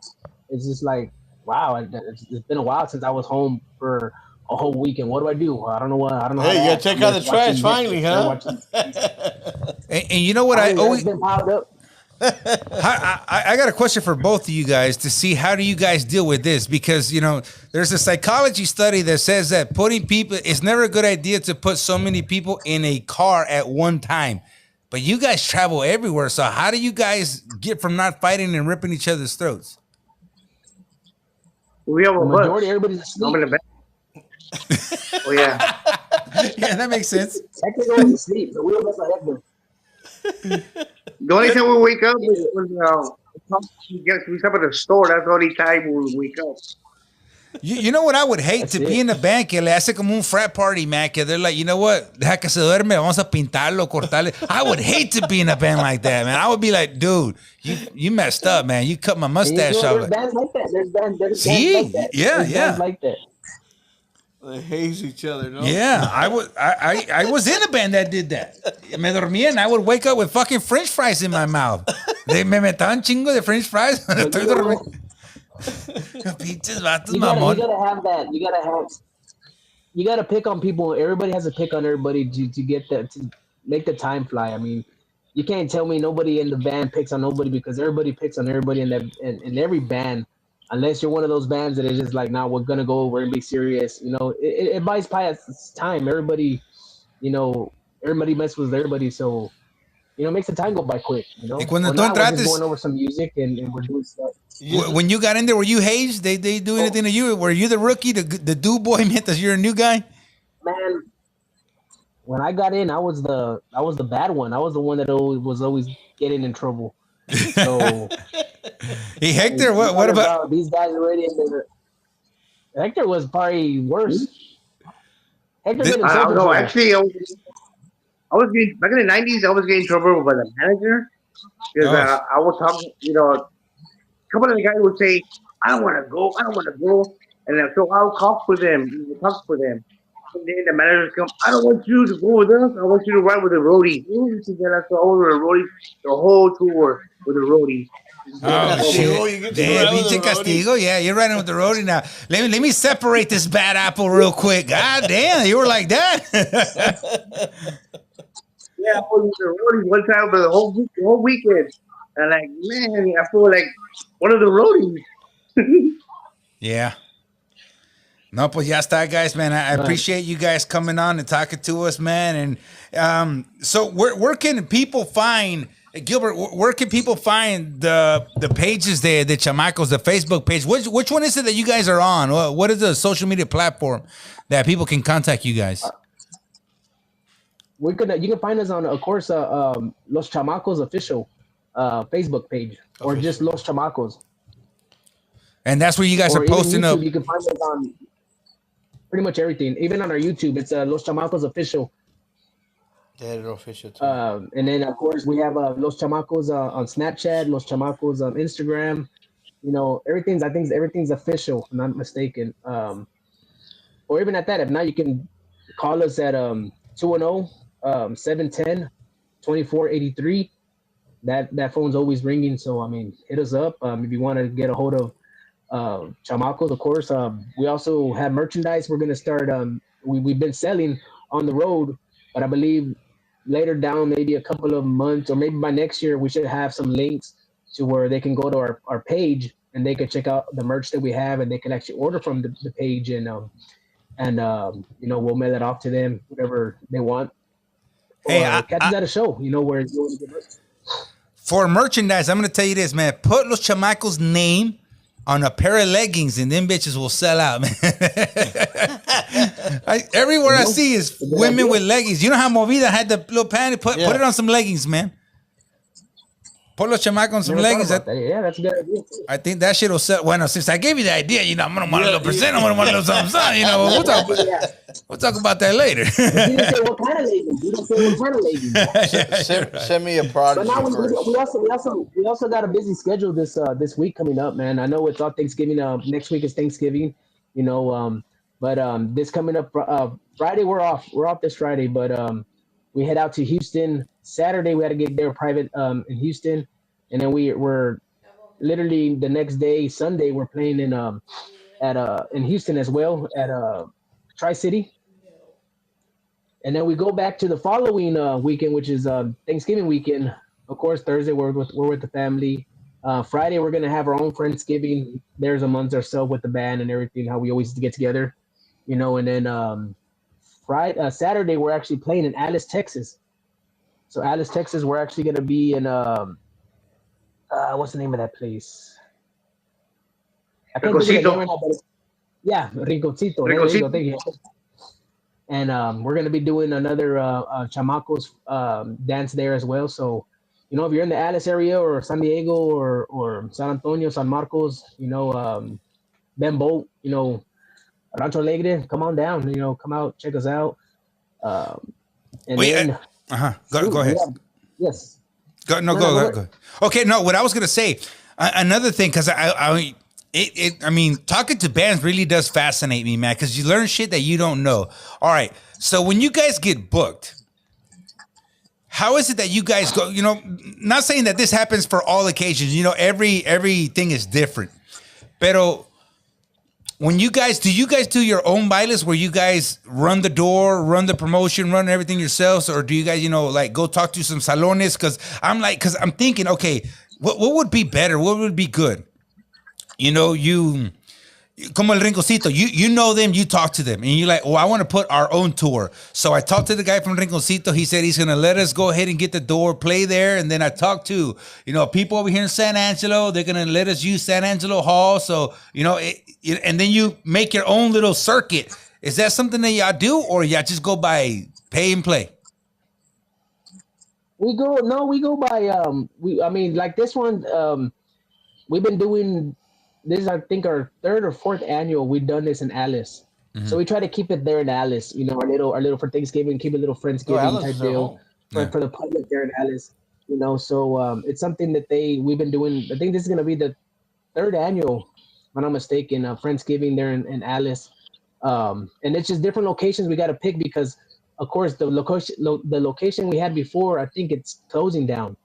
D: It's just like, wow, it's been a while since I was home for a whole weekend. What do? I don't know.
A: Hey, you gotta check out the trash finally, huh?
E: And you know what? I always
D: been piled up.
E: I got a question for both of you guys to see how do you guys deal with this, because there's a psychology study that says that it's never a good idea to put so many people in a car at one time. But you guys travel everywhere, so how do you guys get from not fighting and ripping each other's throats?
C: We have a
D: majority, everybody's asleep.
C: I'm in the back. Oh yeah.
E: Yeah, that makes sense.
D: Technically going to sleep. The wheel doesn't have them.
C: The only time we wake up is when we stop at the store. That's the only time we wake up.
E: You know what I would hate? That's to be in a band que le hace como un frat party, man, que they're like, you know what? Deja que se duerme, vamos a pintarlo, cortarle. I would hate to be in a band like that, man. I would be like, dude, you messed up, man. You cut my mustache off.
D: There's bands like that. There's bands like that.
E: Yeah.
D: Bands like that.
A: They haze each other, no?
E: Yeah, I was in a band that did that. Me dormía and I would wake up with fucking French fries in my mouth. Me metaban chingo de French fries. Estoy dormido. Pinches vatos,
D: You
E: mamón.
D: gotta have that. You gotta pick on people. Everybody has to pick on everybody to get that to make the time fly. I mean, you can't tell me nobody in the band picks on nobody because everybody picks on everybody in every band. Unless you're one of those bands that is just like, nah, we're gonna go, we're gonna be serious. You know, it buys its time. Everybody, you know, everybody messes with everybody, so you know, makes the time go by quick. You
E: Y
D: know,
E: cuando
D: or
E: tú
D: not, we're just
E: entraste,
D: going over some music and we're doing stuff.
E: when you got in there, were you hazed? They do anything to you? Were you the rookie, the do boy, mientras you're a new guy?
D: Man, when I got in, I was the bad one. I was the one that was always getting in trouble. So
E: Hey,
D: I
E: Hector,
D: mean, you
E: what
D: talk
E: about?
D: about these guys already? Hector was probably worse. Hector
E: The,
D: get himself in
C: No,
D: trouble.
C: actually, I was getting back in the '90s. I was getting in trouble by the manager because
E: oh,
C: I was talking. You know, a couple of the guys would say, "I don't want to go. I don't want to go," and then, so I'll talk for them. Talk for them. And then the managers come. I don't want you to go with us. I want you to ride with the roadies. So I was with the roadies the whole tour with the roadies.
E: oh
A: Castigo,
E: shit!
A: you get to
E: De
A: ride with the
E: pinche
A: roadies.
E: castigo. Yeah, you're riding with the roadie now. Let me separate this bad apple real quick. God damn, you were like that.
C: Yeah, I was with the roadies one time for the whole weekend. And like, man, I feel like one of the roadies.
E: Yeah. No, pues ya está, guys, man. I
D: But
E: appreciate you guys coming on and talking to us, man. And so where can people find Gilbert? Where can people find the pages there, the Chamacos, the Facebook page? Which one is it that you guys are on? What is the social media platform that people can contact you guys?
D: we're gonna you can find us on, of course, Los Chamacos official Facebook page, or just
A: Official.
D: Los Chamacos,
E: And that's where you guys are
D: or even
E: posting up.
D: YouTube. You can find us on pretty much everything. Even on our YouTube, it's Los Chamacos official.
A: They had it official too.
D: And then of course we have Los Chamacos on Snapchat, Los Chamacos on Instagram. You know, I think everything's official, if I'm not mistaken. Or even at that, if not, you can call us at 210-710-2483. That phone's always ringing. So I mean, hit us up if you want to get a hold of Chamacos, of course. We also have merchandise. We're gonna start. We've been selling on the road, but I believe later down, maybe a couple of months, or maybe by next year, we should have some links to where they can go to our page and they can check out the merch that we have, and they can actually order from the page, and you know, we'll mail it off to them, whatever they want.
E: Hey,
D: Or catch us at a show, you know, where you want to get merch.
E: For merchandise, I'm gonna tell you this, man. Put Los Chamacos' name on a pair of leggings, and them bitches will sell out, man. Everywhere I see is women with leggings. You know how Movida had the little panty? Put it on some leggings, man. Put Los Chamacos on some
D: Never thought
E: leggings.
D: about that. Yeah, that's a good idea.
E: I think that shit will sell. Well, no, since I gave you the idea, you know, I'm gonna want a little percent. I'm gonna want a little something. You know, we'll talk about that later.
D: You didn't say what kind of ladies. You didn't say what kind of ladies.
A: Send me a
D: But
A: prodigy
D: now
A: first.
D: we also got a busy schedule this week coming up, man. I know it's all Thanksgiving. Next week is Thanksgiving, you know. But this coming up Friday, we're off. We're off this Friday, but we head out to Houston. Saturday we had to get there private in Houston, and then we're literally the next day, Sunday, we're playing in Houston as well at Tri-City. And then we go back to the following weekend, which is Thanksgiving weekend. Of course, Thursday we're with the family. Friday we're gonna have our own Friendsgiving. There's amongst ourselves with the band and everything, how we always get together, you know. And then Saturday we're actually playing in Alice, Texas. So Alice, Texas, we're actually gonna be in what's the name of that place? I can't think of the name right now, but yeah, Rinconcito. There you go. Thank you. And we're gonna be doing another Chamacos dance there as well. So, you know, if you're in the Alice area or San Diego or San Antonio, San Marcos, you know, Ben Bolt, you know, Rancho Alegre, come on down. You know, come out, check us out. And then,
E: Go ahead.
D: Yes.
E: Go ahead. Okay, no. What I was gonna say, another thing, because I mean, talking to bands really does fascinate me, man, because you learn shit that you don't know. All right, so when you guys get booked, how is it that you guys go? You know, not saying that this happens for all occasions. You know, everything is different. Pero when you guys do your own bailes where you guys run the door, run the promotion, run everything yourselves, or do you guys, like go talk to some salones? Because I'm thinking, okay, what would be better? What would be good? You como el Rinconcito, you know them, you talk to them, and you're like, oh, I want to put our own tour. So I talked to the guy from Rinconcito. He said he's going to let us go ahead and get the door, play there. And then I talked to, people over here in San Angelo. They're going to let us use San Angelo Hall. So, and then you make your own little circuit. Is that something that y'all do, or y'all just go by pay and play?
D: We go by, like this one, we've been doing, this is, I think, our third or fourth annual. We've done this in Alice, so we try to keep it there in Alice. Our little for Thanksgiving, keep a little Friendsgiving type deal for the public there in Alice. So it's something that we've been doing. I think this is gonna be the third annual, if I'm not mistaken. Friendsgiving there in Alice, and it's just different locations we got to pick because, of course, the location we had before, I think it's closing down,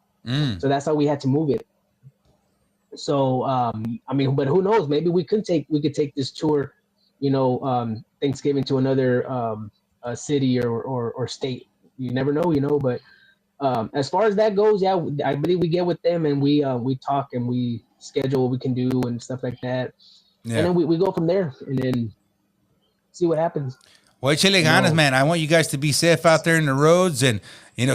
D: so that's how we had to move it. So, but who knows? Maybe we could take this tour, Thanksgiving to another city or state. You never know, But as far as that goes, yeah, I believe we get with them and we talk and we schedule what we can do and stuff like that. Yeah. And then we go from there and then see what happens.
E: Well, échale ganas, man. I want you guys to be safe out there in the roads and,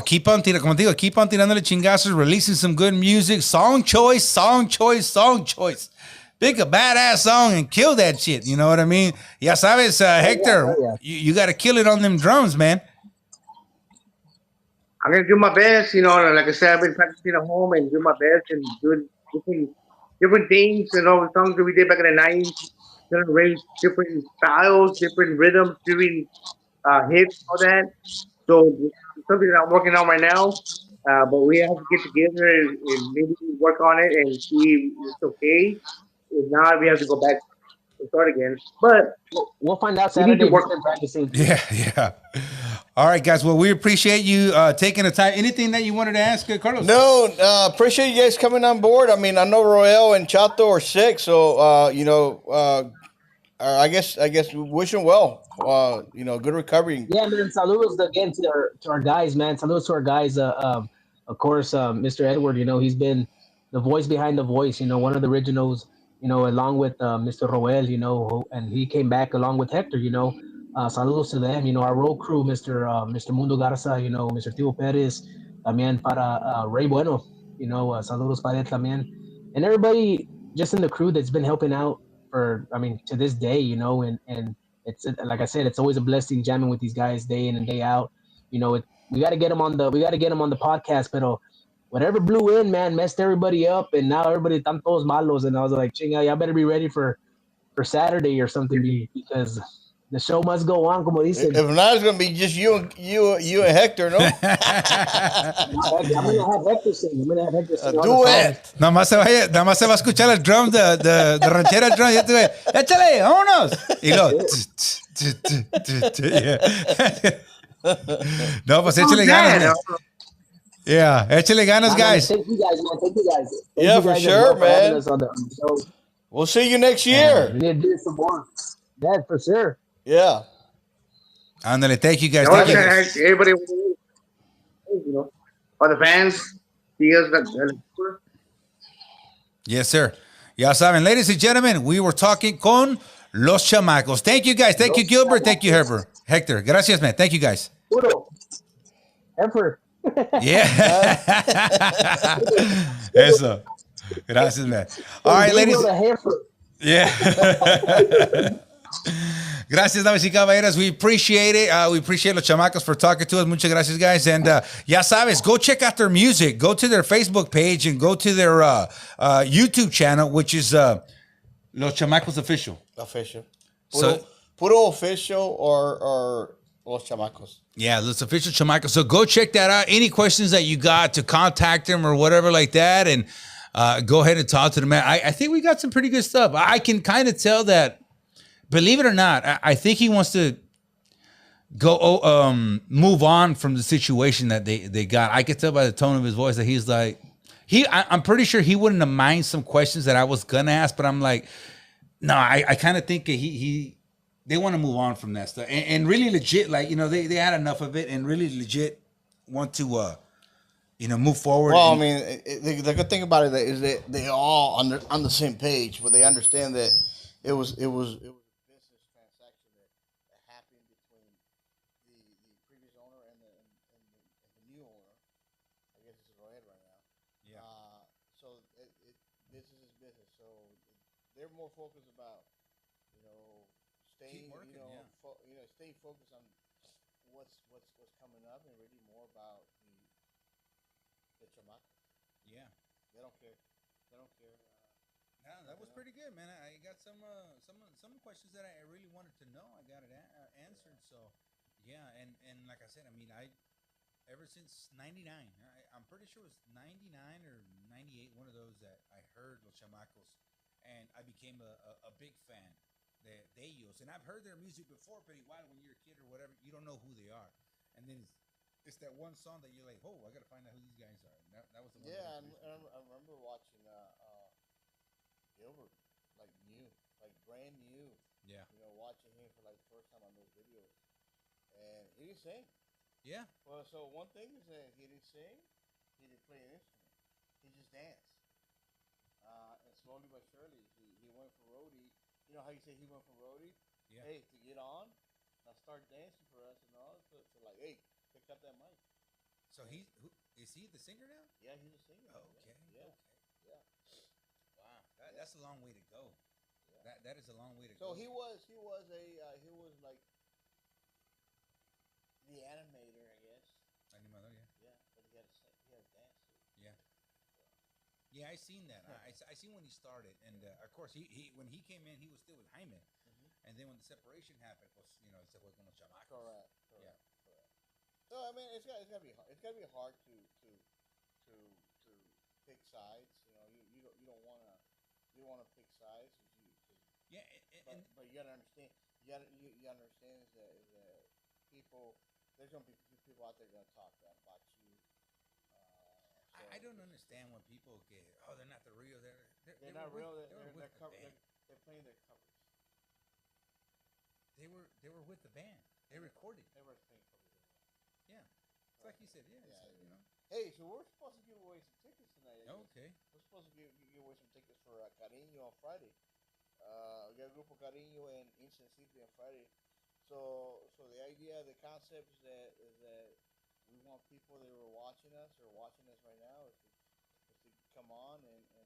E: keep on tirándole chingazos, releasing some good music, song choice. Pick a badass song and kill that shit. You know what I mean? Ya sabes, Hector, you got to kill it on them drums, man.
C: I'm going to do my best. Like I said, I've been practicing at home and do my best and doing different things. The songs that we did back in the 90s. Raise different styles, different rhythms, doing hits, all that. So something that I'm working on right now. But we have to get together and maybe work on it and see if it's okay. If not, we have to go back and start again. But
D: we'll find out Saturday. We're practicing.
E: Yeah. All right, guys. Well, we appreciate you taking the time. Anything that you wanted to ask, Carlos?
A: No, appreciate you guys coming on board. I mean, I know Royale and Chato are sick, so I guess we wish them well. Good recovery.
D: Yeah, man. Saludos again to our guys, man. Saludos to our guys. Of course, Mr. Edward. He's been the voice behind the voice. One of the originals. Along with Mr. Roel. And he came back along with Hector. Saludos to them. Our road crew, Mr. Mundo Garza. Mr. Tio Perez. También para Ray Bueno. Saludos para él también. And everybody just in the crew that's been helping out. To this day, and it's like I said, it's always a blessing jamming with these guys day in and day out. We got to get them on the podcast, but whatever blew in, man, messed everybody up, and now everybody están todos malos, and I was like, chinga, y'all better be ready for Saturday or something because the show must go on, como dicen.
A: If not, it's gonna be just you and Hector, no?
D: I'm gonna have Hector sing.
A: Do it.
E: Nada más se va a escuchar el drum de ranchera drum. Ya te ve, échale, vámonos. Y lo. No, pues échale ganas. Yeah, échale ganas, guys.
D: Thank you guys, man. Thank you guys.
A: Yeah, for sure, man. We'll see you next year.
D: We need to do some more. Yeah, for sure.
A: Yeah.
E: Ándale, thank you guys.
C: Everybody, all the fans.
E: Yes, sir. Ya saben, ladies and gentlemen, we were talking con Los Chamacos. Thank you, guys. Thank you, Gilbert. Thank you, Herbert. Hector. Gracias, man. Thank you, guys.
D: Effort.
E: Yeah. Eso. Gracias, man. All right, ladies. Yeah. Gracias, damas y caballeros. We appreciate it. We appreciate Los Chamacos for talking to us. Muchas gracias, guys. And ya sabes, go check out their music. Go to their Facebook page and go to their YouTube channel, which is Los Chamacos Official.
A: Puro official or Los Chamacos.
E: Yeah, Los Official Chamacos. So go check that out. Any questions that you got to contact them or whatever like that, and go ahead and talk to them. I think we got some pretty good stuff. I can kind of tell that. Believe it or not, I think he wants to go move on from the situation that they got. I could tell by the tone of his voice that he's like, I'm pretty sure he wouldn't have minded some questions that I was gonna ask, but I'm like,
B: No, I kind of think he they want to move on from that stuff and really legit, like, they had enough of it and really legit want to move forward.
A: Well, I
B: And
A: mean, the good thing about it is that they all on the same page, but they understand that it was a business transaction that happened between the previous owner and the new owner. I guess it's right now.
B: Yeah.
A: So business is business. So they're more focused about you know
B: keep
A: staying
B: working, yeah.
A: staying focused on what's coming up and really more about the Chamacos.
B: Yeah.
A: They don't care. They don't care.
B: No, that was
A: Nothing else.
B: pretty good, man. I got some questions that I really wanted to know. I got it answered.
A: Yeah.
B: So, yeah, and like I said, I mean, I ever since '99, I'm pretty sure it was '99 or '98, one of those that I heard Los Chamacos, and I became a big fan that they use. And I've heard their music before, but while when you're a kid or whatever, you don't know who they are, and then it's that one song that you're like, oh, I gotta find out who these guys are. And that was the one that
A: Yeah,
B: introduced me to it.
A: I remember watching Gilbert, like new, like brand new.
B: Yeah,
A: Watching him for like the first time on those videos, and he didn't sing.
B: yeah.
A: Well, so one thing is that he didn't sing, he didn't play an instrument, he just danced. And slowly but surely, he went from roadie. You know how you say he went from roadie?
B: Yeah.
A: Hey, to get on, now start dancing for us and all. To like, hey, pick up that mic.
B: So
A: And
B: is he the singer now?
A: yeah, he's a singer. Now,
B: Okay,
A: yeah,
B: okay.
A: yeah,
B: Wow,
A: yeah,
B: that's a long way to go.
A: yeah.
B: That is a long way to
A: So
B: go.
A: he was like the animator, I guess.
B: Animador, yeah,
A: Yeah, but he had a dance too.
B: yeah, yeah. I seen that. I seen when he started, and of course he when he came in, he was still with Jaime,
A: Hmm.
B: and then when the separation happened, pues se fue con los chamacos.
A: Correct,
B: Yeah,
A: correct, correct. So I mean, it's gotta be hard to to pick sides. You don't wanna pick sides, 'cause
B: yeah,
A: but you gotta understand. You understand is that people there's gonna be people out there gonna talk bad about you. So
B: I don't understand when people get they're not the real.
A: they're
B: They were
A: not real.
B: they were with the band.
A: They're playing their covers.
B: They were with the band. They recorded.
A: Everybody's playing covers.
B: Yeah, it's like you said. Yeah,
A: Yeah.
B: it's.
A: Hey, so we're supposed to give away some tickets tonight. I guess.
B: Okay.
A: We're supposed to give away some tickets for Cariño on Friday. We got a group of Cariño and Insensible on Friday. So the idea, the concept is that we want people that are watching us right now, is to come on and say,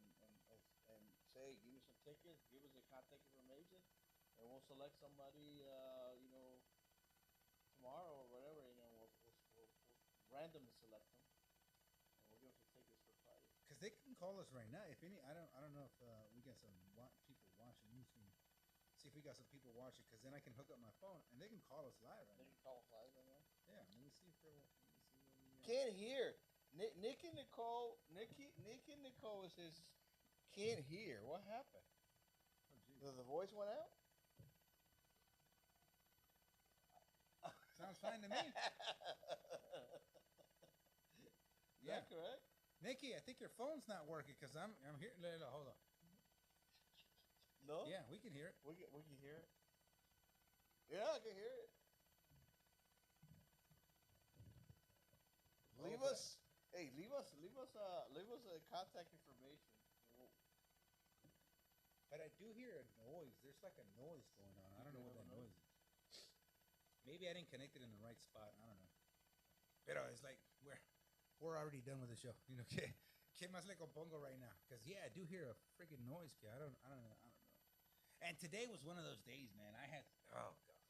A: give me some tickets, give us the contact information, and we'll select somebody, tomorrow or whatever. We'll randomly select them, and we'll give them some tickets for Friday.
B: Because they can call us right now. If any, I don't know if we got some people watching. Let me see if we got some people watching. Because then I can hook up my phone and they can call us live right
A: They
B: now.
A: can call us live right now.
B: Yeah, let me see if they're. Let me see what we.
A: Can't hear. Nick and Nicole. Nick and Nicole says can't hear. What happened?
B: Oh, geez.
A: The voice went out.
B: Sounds fine to me.
A: Is that correct?
B: Nikki, I think your phone's not working because I'm here. Hold on.
A: No.
B: Yeah, we can hear it.
A: We can hear it. Yeah, I can hear it. Leave
B: Okay.
A: us. Hey, leave us a contact information.
B: But I do hear a noise. There's like a noise going on. I don't know what that noise is. Maybe I didn't connect it in the right spot. I don't know. But it's like we're already done with the show. ¿Qué más le compongo right now? Because I do hear a freaking noise. I don't know. And today was one of those days, man. I had oh god.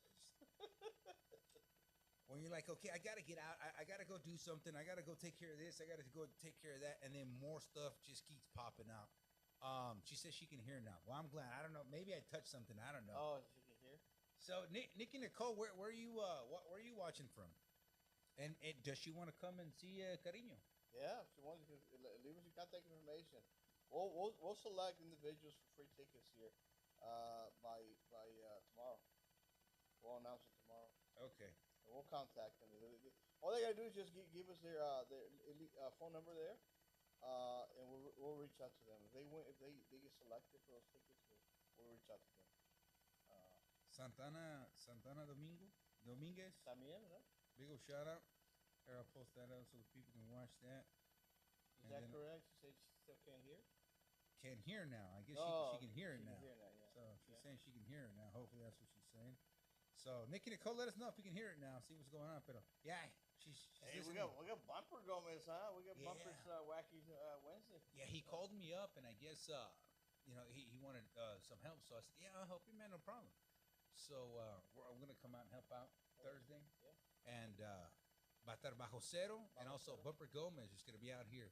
B: When you're like, okay, I gotta get out. I gotta go do something. I gotta go take care of this. I gotta go take care of that. And then more stuff just keeps popping out. She says she can hear now. Well, I'm glad. I don't know. Maybe I touched something. I don't know.
A: Oh, she can hear.
B: So Nick and Nicole, where are you? Where are you watching from? And does she want to come and see Cariño?
A: Yeah, if she wants to leave us your contact information. We'll select individuals for free tickets here by tomorrow. We'll announce it tomorrow.
B: Okay.
A: And we'll contact them. All they gotta do is just give us their phone number there, and we'll reach out to them. If they get selected for those tickets, we'll reach out to them.
E: Santana Dominguez.
A: También, ¿no?
E: Big ol' shout out. Here, I'll post that up so people can watch that.
A: Is that correct? She said she still can't hear?
E: Can hear now. I guess she can hear it now.
A: Yeah.
E: So she's saying she can hear it now. Hopefully that's what she's saying. So Nicky Nicole, let us know if you can hear it now. See what's going on. But yeah, she's
A: Hey, we
E: listening.
A: got Bumper Gomez, huh? We got
E: Yeah.
A: Bumper's Wacky Wednesday.
E: Yeah, he called me up and I guess he wanted some help. So I said, yeah, I'll help you, man, no problem. So I'm gonna come out and help out Thursday.
A: Yeah.
E: And va a estar Bajo Cero and also Bumper Gomez is gonna be out here.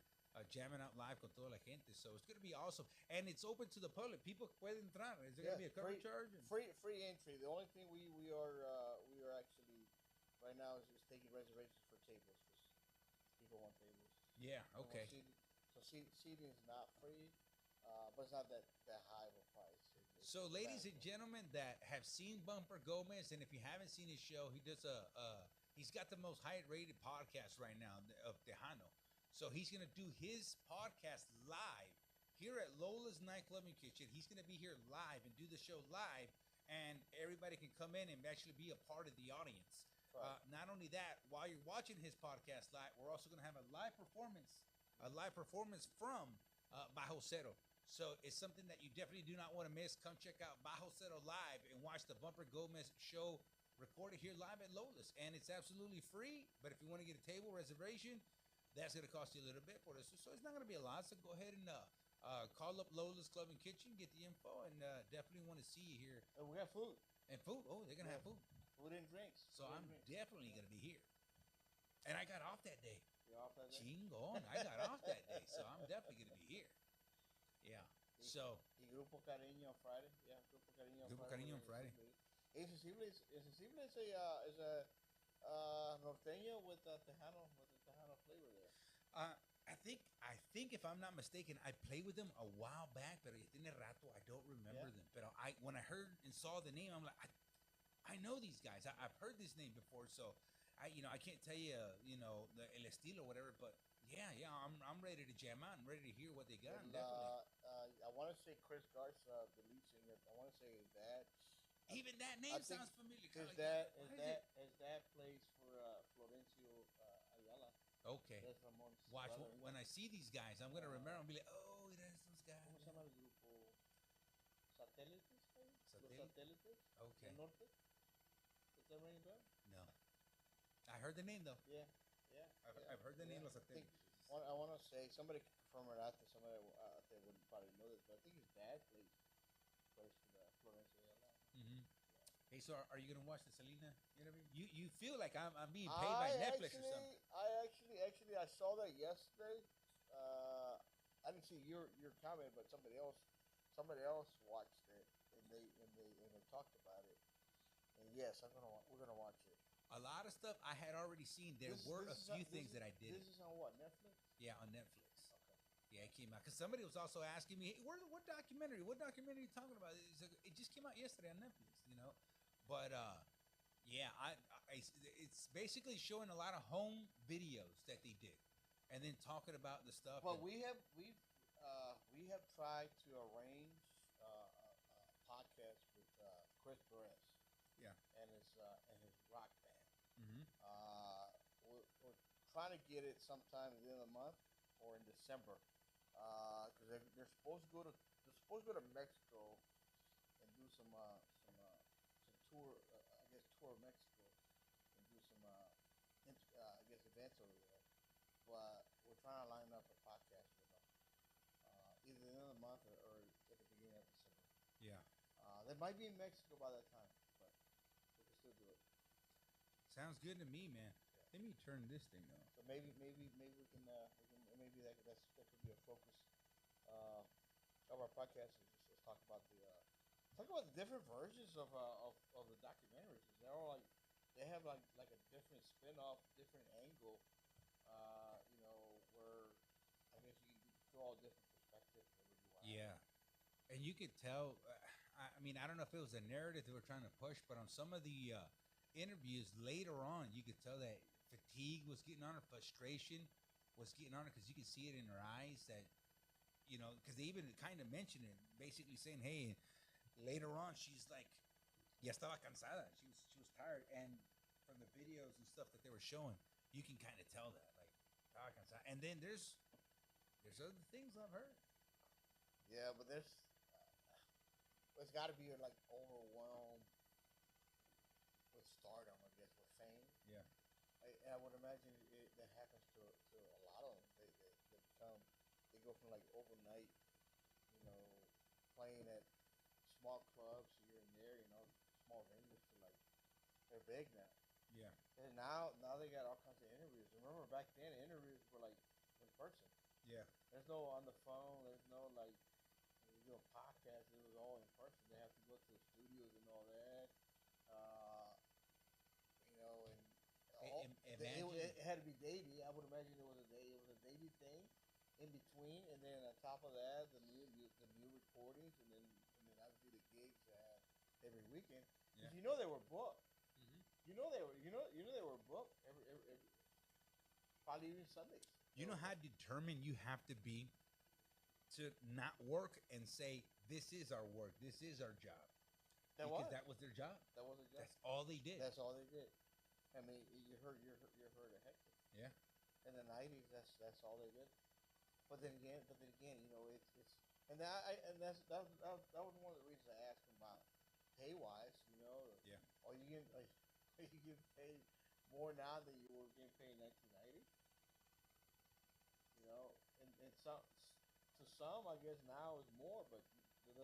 E: Jamming out live con toda la gente, so it's gonna be awesome, and it's open to the public. People pueden entrar. Is there gonna be a cover charge?
A: Free entry. The only thing we are actually right now is just taking reservations for tables because people want tables.
E: Yeah. Okay.
A: Seating is not free, but it's not that high of a price.
E: So, ladies and gentlemen that have seen Bumper Gomez, and if you haven't seen his show, he does he's got the most high rated podcast right now of Tejano. So he's going to do his podcast live here at Lola's Nightclub and Kitchen. He's going to be here live and do the show live, and everybody can come in and actually be a part of the audience. Right. Not only that, while you're watching his podcast live, we're also going to have a live performance from Bajo Cero. So it's something that you definitely do not want to miss. Come check out Bajo Cero live and watch the Bumper Gomez show recorded here live at Lola's. And it's absolutely free, but if you want to get a table reservation, that's going to cost you a little bit for this. So it's not going to be a lot. So go ahead and call up Lola's Club and Kitchen, get the info, and definitely want to see you here.
A: And we have food.
E: And food. Oh, they're going to have food.
A: Food and drinks.
E: So I'm definitely going to be here. And I got off that day.
A: You're off that day?
E: Chingon. I got off that day. So I'm definitely going to be here. Yeah. So.
A: Y Grupo Cariño on Friday. Yeah, Grupo Cariño on
E: Grupo Cariño on Friday.
A: Insensible is a norteño with a Tejano flavor there.
E: I think if I'm not mistaken, I played with them a while back, pero ya tiene rato, I don't remember them. But when I heard and saw the name, I'm like, I know these guys. I've heard this name before, so I can't tell you, the el estilo or whatever, but yeah, I'm ready to jam out and ready to hear what they got.
A: And,
E: definitely.
A: I want to say Chris Garza, the lead singer. I want to say his dad.
E: Even that name sounds familiar.
A: His dad plays for Florencio Ayala.
E: Okay. Watch, when I see these guys, I'm going to remember and be like, oh, there's those guys.
A: ¿Cómo se llama el grupo? ¿Satélites? Los Satélites.
E: Okay.
A: Del Norte. Does that ring a bell?
E: No. I heard the name, though.
A: Yeah.
E: I've heard the name, Los Satélites.
A: I want to say, somebody can confirm it after, somebody out there wouldn't probably know this, but I think his dad plays for the Florencio Ayala.
E: Mm-hmm. Hey, so are you gonna watch the Selena interview? You feel like I'm being paid by Netflix or something?
A: I saw that yesterday. I didn't see your comment, but somebody else watched it and they talked about it. And yes, we're gonna watch it.
E: A lot of stuff I had already seen. There were a few things that I did.
A: This is on what, Netflix?
E: Yeah, on Netflix.
A: Okay.
E: Yeah, it came out because somebody was also asking me, hey, what documentary? What documentary are you talking about? It just came out yesterday on Netflix, But yeah, it's basically showing a lot of home videos that they did, and then talking about the stuff.
A: Well, we have tried to arrange a podcast with Chris Perez.
E: Yeah.
A: And his rock band.
E: Mm-hmm.
A: We're trying to get it sometime at the end of the month or in December, because they're supposed to go to Mexico and do some tour, tour Mexico and do some events over there. But we're trying to line up a podcast with them, either at the end of the month or at the beginning of December.
E: Yeah.
A: They might be in Mexico by that time, but we can still do it.
E: Sounds good to me, man.
A: Yeah.
E: Let me turn this thing on.
A: So maybe we can maybe that could be a focus of our podcast. Is just talk about the different versions of the documentaries. They're all they have like a different spin-off, different angle. Where I guess you can draw a different perspective.
E: Yeah. And you could tell, I don't know if it was a narrative they were trying to push, but on some of the interviews later on, you could tell that fatigue was getting on her, frustration was getting on her, because you could see it in her eyes that, because they even kind of mentioned it, basically saying, hey,
B: later on, she's like, ya estaba cansada. She was tired, and from the videos and stuff that they were showing, you can kind of tell that, like, estaba cansada. And then there's other things I've heard.
A: Yeah, but it's got to be like overwhelmed with stardom, I guess, with fame.
B: Yeah.
A: I would imagine that happens to a lot of them. They go from like overnight, playing at small clubs here and there, small venues to like they're big now.
B: Yeah.
A: And now they got all kinds of interviews. Remember back then, interviews were like in person.
B: Yeah.
A: There's no on the phone. There's no like you do a podcast. It was all in person. They have to go to the studios and all that. And it had to be daily. I would imagine it was a daily thing in between, and then on top of that, the new recordings, and then obviously the gigs every weekend.
B: Yeah.
A: They were booked.
B: Mm-hmm.
A: They were booked every probably even Sundays.
B: You know how determined you have to be to not work and say, this is our work, this is our job. That was their job.
A: That was their job.
B: That's all they did.
A: That's all they did. I mean, you heard of Hector.
B: Yeah.
A: In the '90s, that's all they did. But then again, it's and that was one of the reasons I asked him about pay wise.
B: Yeah.
A: Are you getting paid more now than you were getting paid in 1990? And some, I guess now is more, but that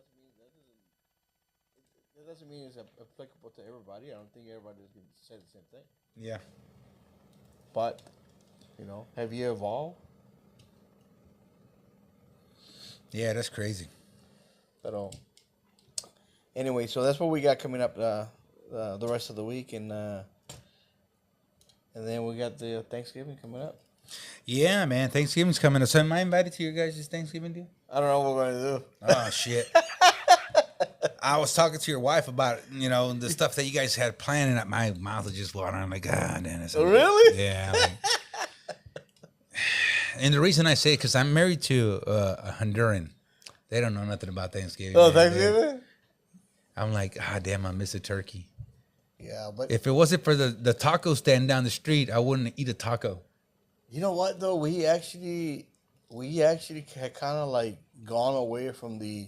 A: doesn't mean it's applicable to everybody. I don't think everybody is going to say the same thing.
B: Yeah.
A: But, have you evolved?
B: Yeah, that's crazy.
A: But anyway, so that's what we got coming up the rest of the week, and then we got the Thanksgiving coming up.
B: Yeah, man. Thanksgiving's coming up. So am I invited to your guys' Thanksgiving deal?
A: I don't know what we're going to do.
B: Oh, shit. I was talking to your wife about, the stuff that you guys had planned, and my mouth was just watering. I'm like, God, damn.
A: Really?
B: Yeah. And the reason I say it, because I'm married to a Honduran. They don't know nothing about Thanksgiving.
A: Oh, Thanksgiving?
B: I'm like, damn, I miss a turkey.
A: Yeah, but
B: if it wasn't for the taco stand down the street, I wouldn't eat a taco.
A: You know what, though? We actually had kind of like gone away from the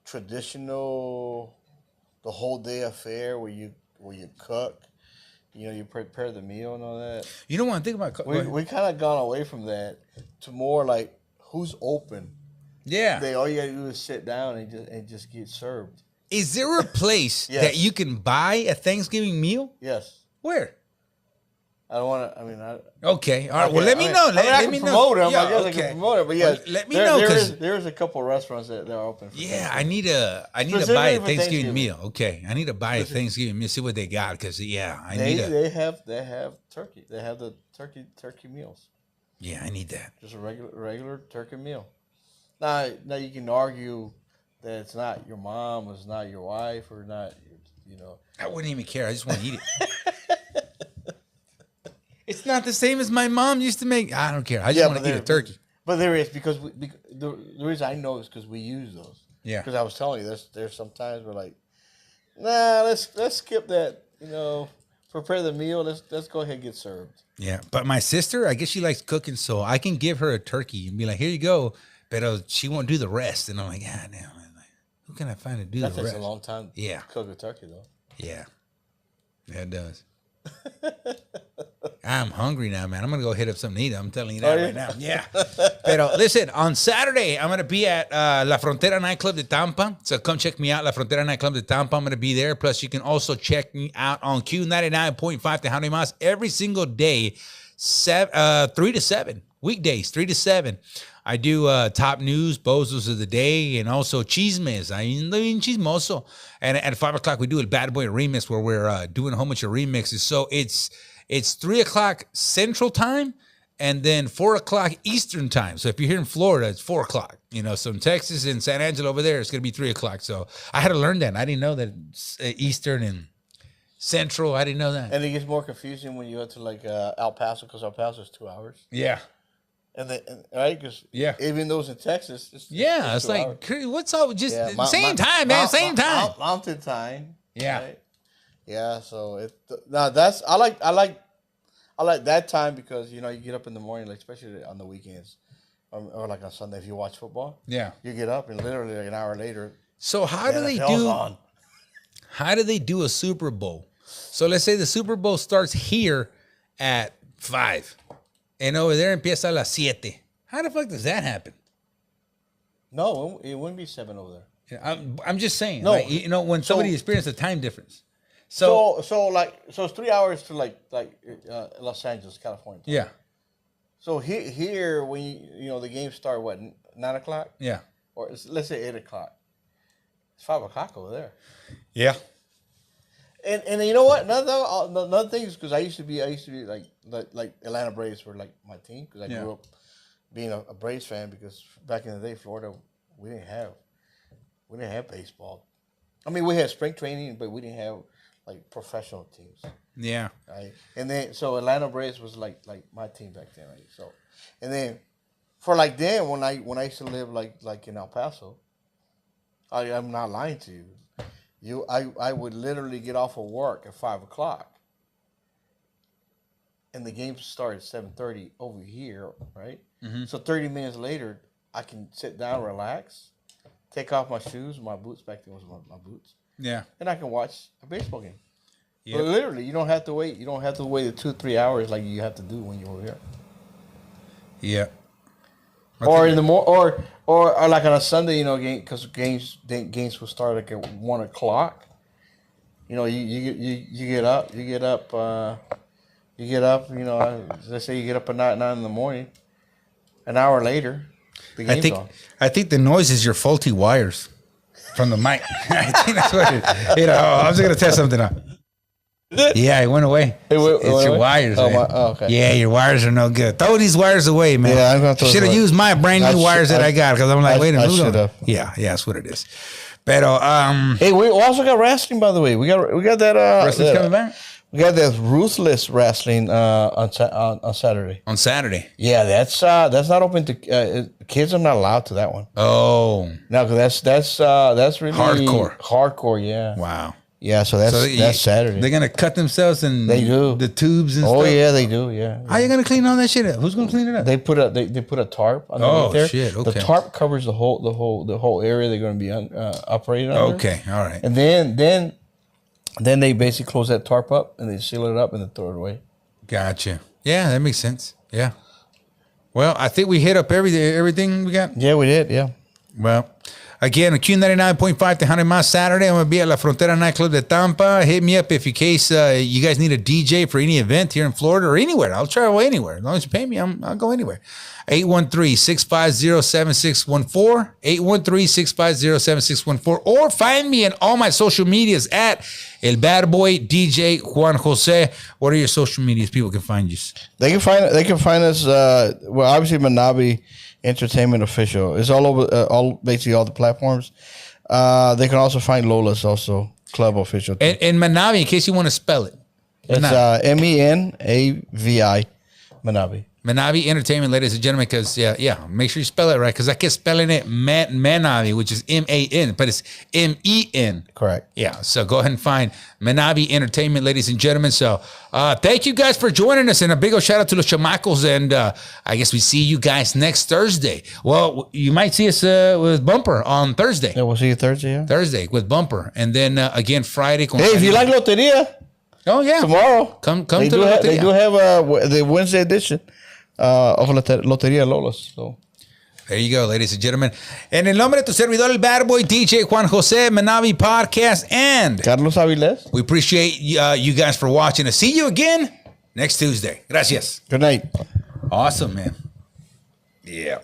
A: traditional, the whole day affair where you cook, you prepare the meal and all that.
B: You don't want to think about
A: we kind of gone away from that to more like who's open.
B: Yeah,
A: all you gotta do is sit down and just get served.
B: Is there a place that you can buy a Thanksgiving meal?
A: Yes.
B: Where?
A: I don't want to. I mean,
B: okay. All right. Well, let me know. Let me
A: promote
B: know.
A: them. I guess I can promote it. But yeah,
B: let me know because
A: there's a couple restaurants that are open.
B: I need to buy a Thanksgiving meal. Okay, I need to buy a Thanksgiving meal. See what they got because
A: They have turkey. They have the turkey meals.
B: Yeah, I need that.
A: Just a regular turkey meal. Now you can argue that it's not your mom, it's not your wife, or not.
B: I wouldn't even care. I just want to eat it. It's not the same as my mom used to make. I don't care. I just want to eat a turkey.
A: But there is because the reason I know is because we use those.
B: Yeah.
A: Because I was telling you, there's sometimes we're like, nah, let's skip that. Prepare the meal. Let's go ahead and get served.
B: Yeah, but my sister, I guess she likes cooking, so I can give her a turkey and be like, here you go. But she won't do the rest, and I'm like, damn, who can I find to do the rest?
A: That takes a long time.
B: Yeah.
A: To cook a turkey though.
B: Yeah. Yeah, it does. I'm hungry now, man. I'm going to go hit up something to eat. I'm telling you that right now. Yeah. But listen, on Saturday, I'm going to be at La Frontera Nightclub de Tampa. So come check me out, La Frontera Nightclub de Tampa. I'm going to be there. Plus, you can also check me out on Q99.5 Tejano y Mas every single day, 3 to 7. Weekdays, 3 to 7. I do top news, bozos of the day, and also chismes. I mean, chismoso. And at 5 o'clock, we do a Bad Boy remix where we're doing a whole bunch of remixes. So it's 3 o'clock Central Time and then 4 o'clock Eastern Time. So if you're here in Florida, it's 4 o'clock. So in Texas and San Angelo over there, it's going to be 3 o'clock. So I had to learn that. I didn't know that Eastern and Central. I didn't know that.
A: And it gets more confusing when you go to like El Paso because El Paso is 2 hours.
B: Yeah.
A: right? Because even though it's in Texas,
E: it's like, what's up? Just same time, man. Same time.
A: Mountain time.
E: Yeah.
A: Right? Yeah. So that's I like that time because you get up in the morning, like especially on the weekends, or like on Sunday if you watch football.
E: Yeah.
A: You get up and literally like an hour later.
E: So how do they do a Super Bowl? So let's say the Super Bowl starts here at 5, and over there empieza a las 7. How the fuck does that happen?
A: No, it wouldn't be 7 over there.
E: I'm just saying.
A: No,
E: like, when somebody experiences a time difference.
A: So it's 3 hours to like Los Angeles, California.
E: Yeah.
A: So here when the games start 9 o'clock?
E: Yeah.
A: Or let's say 8 o'clock. It's 5 o'clock over there.
E: Yeah.
A: And you know what? Another thing is because I used to be like Atlanta Braves were like my team because I grew up being a Braves fan because back in the day, Florida, we didn't have baseball. I mean, we had spring training, but we didn't have like professional teams.
E: Yeah.
A: Right. And then so Atlanta Braves was like my team back then, right? So, and then for like then when I used to live like in El Paso, I'm not lying to you. I would literally get off of work at 5 o'clock, and the game started at 7:30 over here, right? Mm-hmm. So 30 minutes later, I can sit down, relax, take off my shoes, my boots. Back then was my boots.
E: Yeah,
A: and I can watch a baseball game. Yep. But literally, you don't have to wait. You don't have to wait the 2-3 hours like you have to do when you're here.
E: Yeah.
A: Or in the or like on a Sunday, game because games will start like at 1 o'clock. You get up. Let's say you get up at 9 in the morning. An hour later, the game's on.
E: I think the noise is your faulty wires from the mic. I think that's what it is. I'm just gonna test something out. Yeah, it went away. It's your wires. Man.
A: Okay.
E: Yeah, your wires are no good. Throw these wires away, man.
A: Yeah, I'm gonna throw.
E: Should have used my brand new wires that I got because I'm like, wait a minute.
A: I should have.
E: Yeah, that's what it is. Pero
A: hey, we also got wrestling, by the way. We got that
E: wrestling's coming back.
A: We got that Ruthless Wrestling on Saturday.
E: On Saturday.
A: Yeah, that's not open to kids. Are not allowed to that one.
E: Oh,
A: no, because that's really
E: hardcore.
A: Hardcore, yeah.
E: Wow.
A: Yeah, so that's Saturday.
E: They're gonna cut themselves and
A: they do
E: the tubes and stuff.
A: Oh yeah, they do. Yeah.
E: How you gonna clean all that shit up? Who's gonna clean it up?
A: They put a tarp underneath there.
E: Shit. Okay.
A: The tarp covers the whole area they're gonna be operating under.
E: Okay. All right.
A: And then they basically close that tarp up and they seal it up and then throw it away.
E: Gotcha. Yeah, that makes sense. Yeah. Well, I think we hit up everything we got.
A: Yeah, we did. Yeah.
E: Well, again, Q99.5 Tejano Más Saturday. I'm going to be at La Frontera Nightclub de Tampa. Hit me up if in case you guys need a DJ for any event here in Florida or anywhere. I'll travel anywhere. As long as you pay me, I'll go anywhere. 813-650-7614. 813-650-7614. Or find me in all my social medias at El Bad Boy DJ Juan Jose. What are your social medias? People can find you.
A: They can find us. Obviously Menavi Entertainment Official. It's all over, basically all the platforms. They can also find Lola's also Club Official.
E: And Menavi, in case you want to spell it.
A: It's Menavi. Menavi.
E: Menavi Entertainment, ladies and gentlemen, because, make sure you spell it right, because I kept spelling it Menavi, which is M-A-N, but it's M-E-N.
A: Correct.
E: Yeah, so go ahead and find Menavi Entertainment, ladies and gentlemen. So thank you guys for joining us, and a big old shout out to Los Chamacos, and I guess we see you guys next Thursday. Well, you might see us with Bumper on Thursday.
A: Yeah, we'll see you Thursday, yeah.
E: Thursday with Bumper, and then again Friday.
A: Hey, if you like Loteria, tomorrow.
E: Come to Loteria.
A: They do have the Wednesday edition. Of Loteria Lolas. So.
E: There you go, ladies and gentlemen. En el nombre de tu servidor, el Bad Boy, DJ Juan Jose, Menavi Podcast, and
A: Carlos Aviles.
E: We appreciate you guys for watching us. See you again next Tuesday. Gracias.
A: Good night.
E: Awesome, man. Yeah.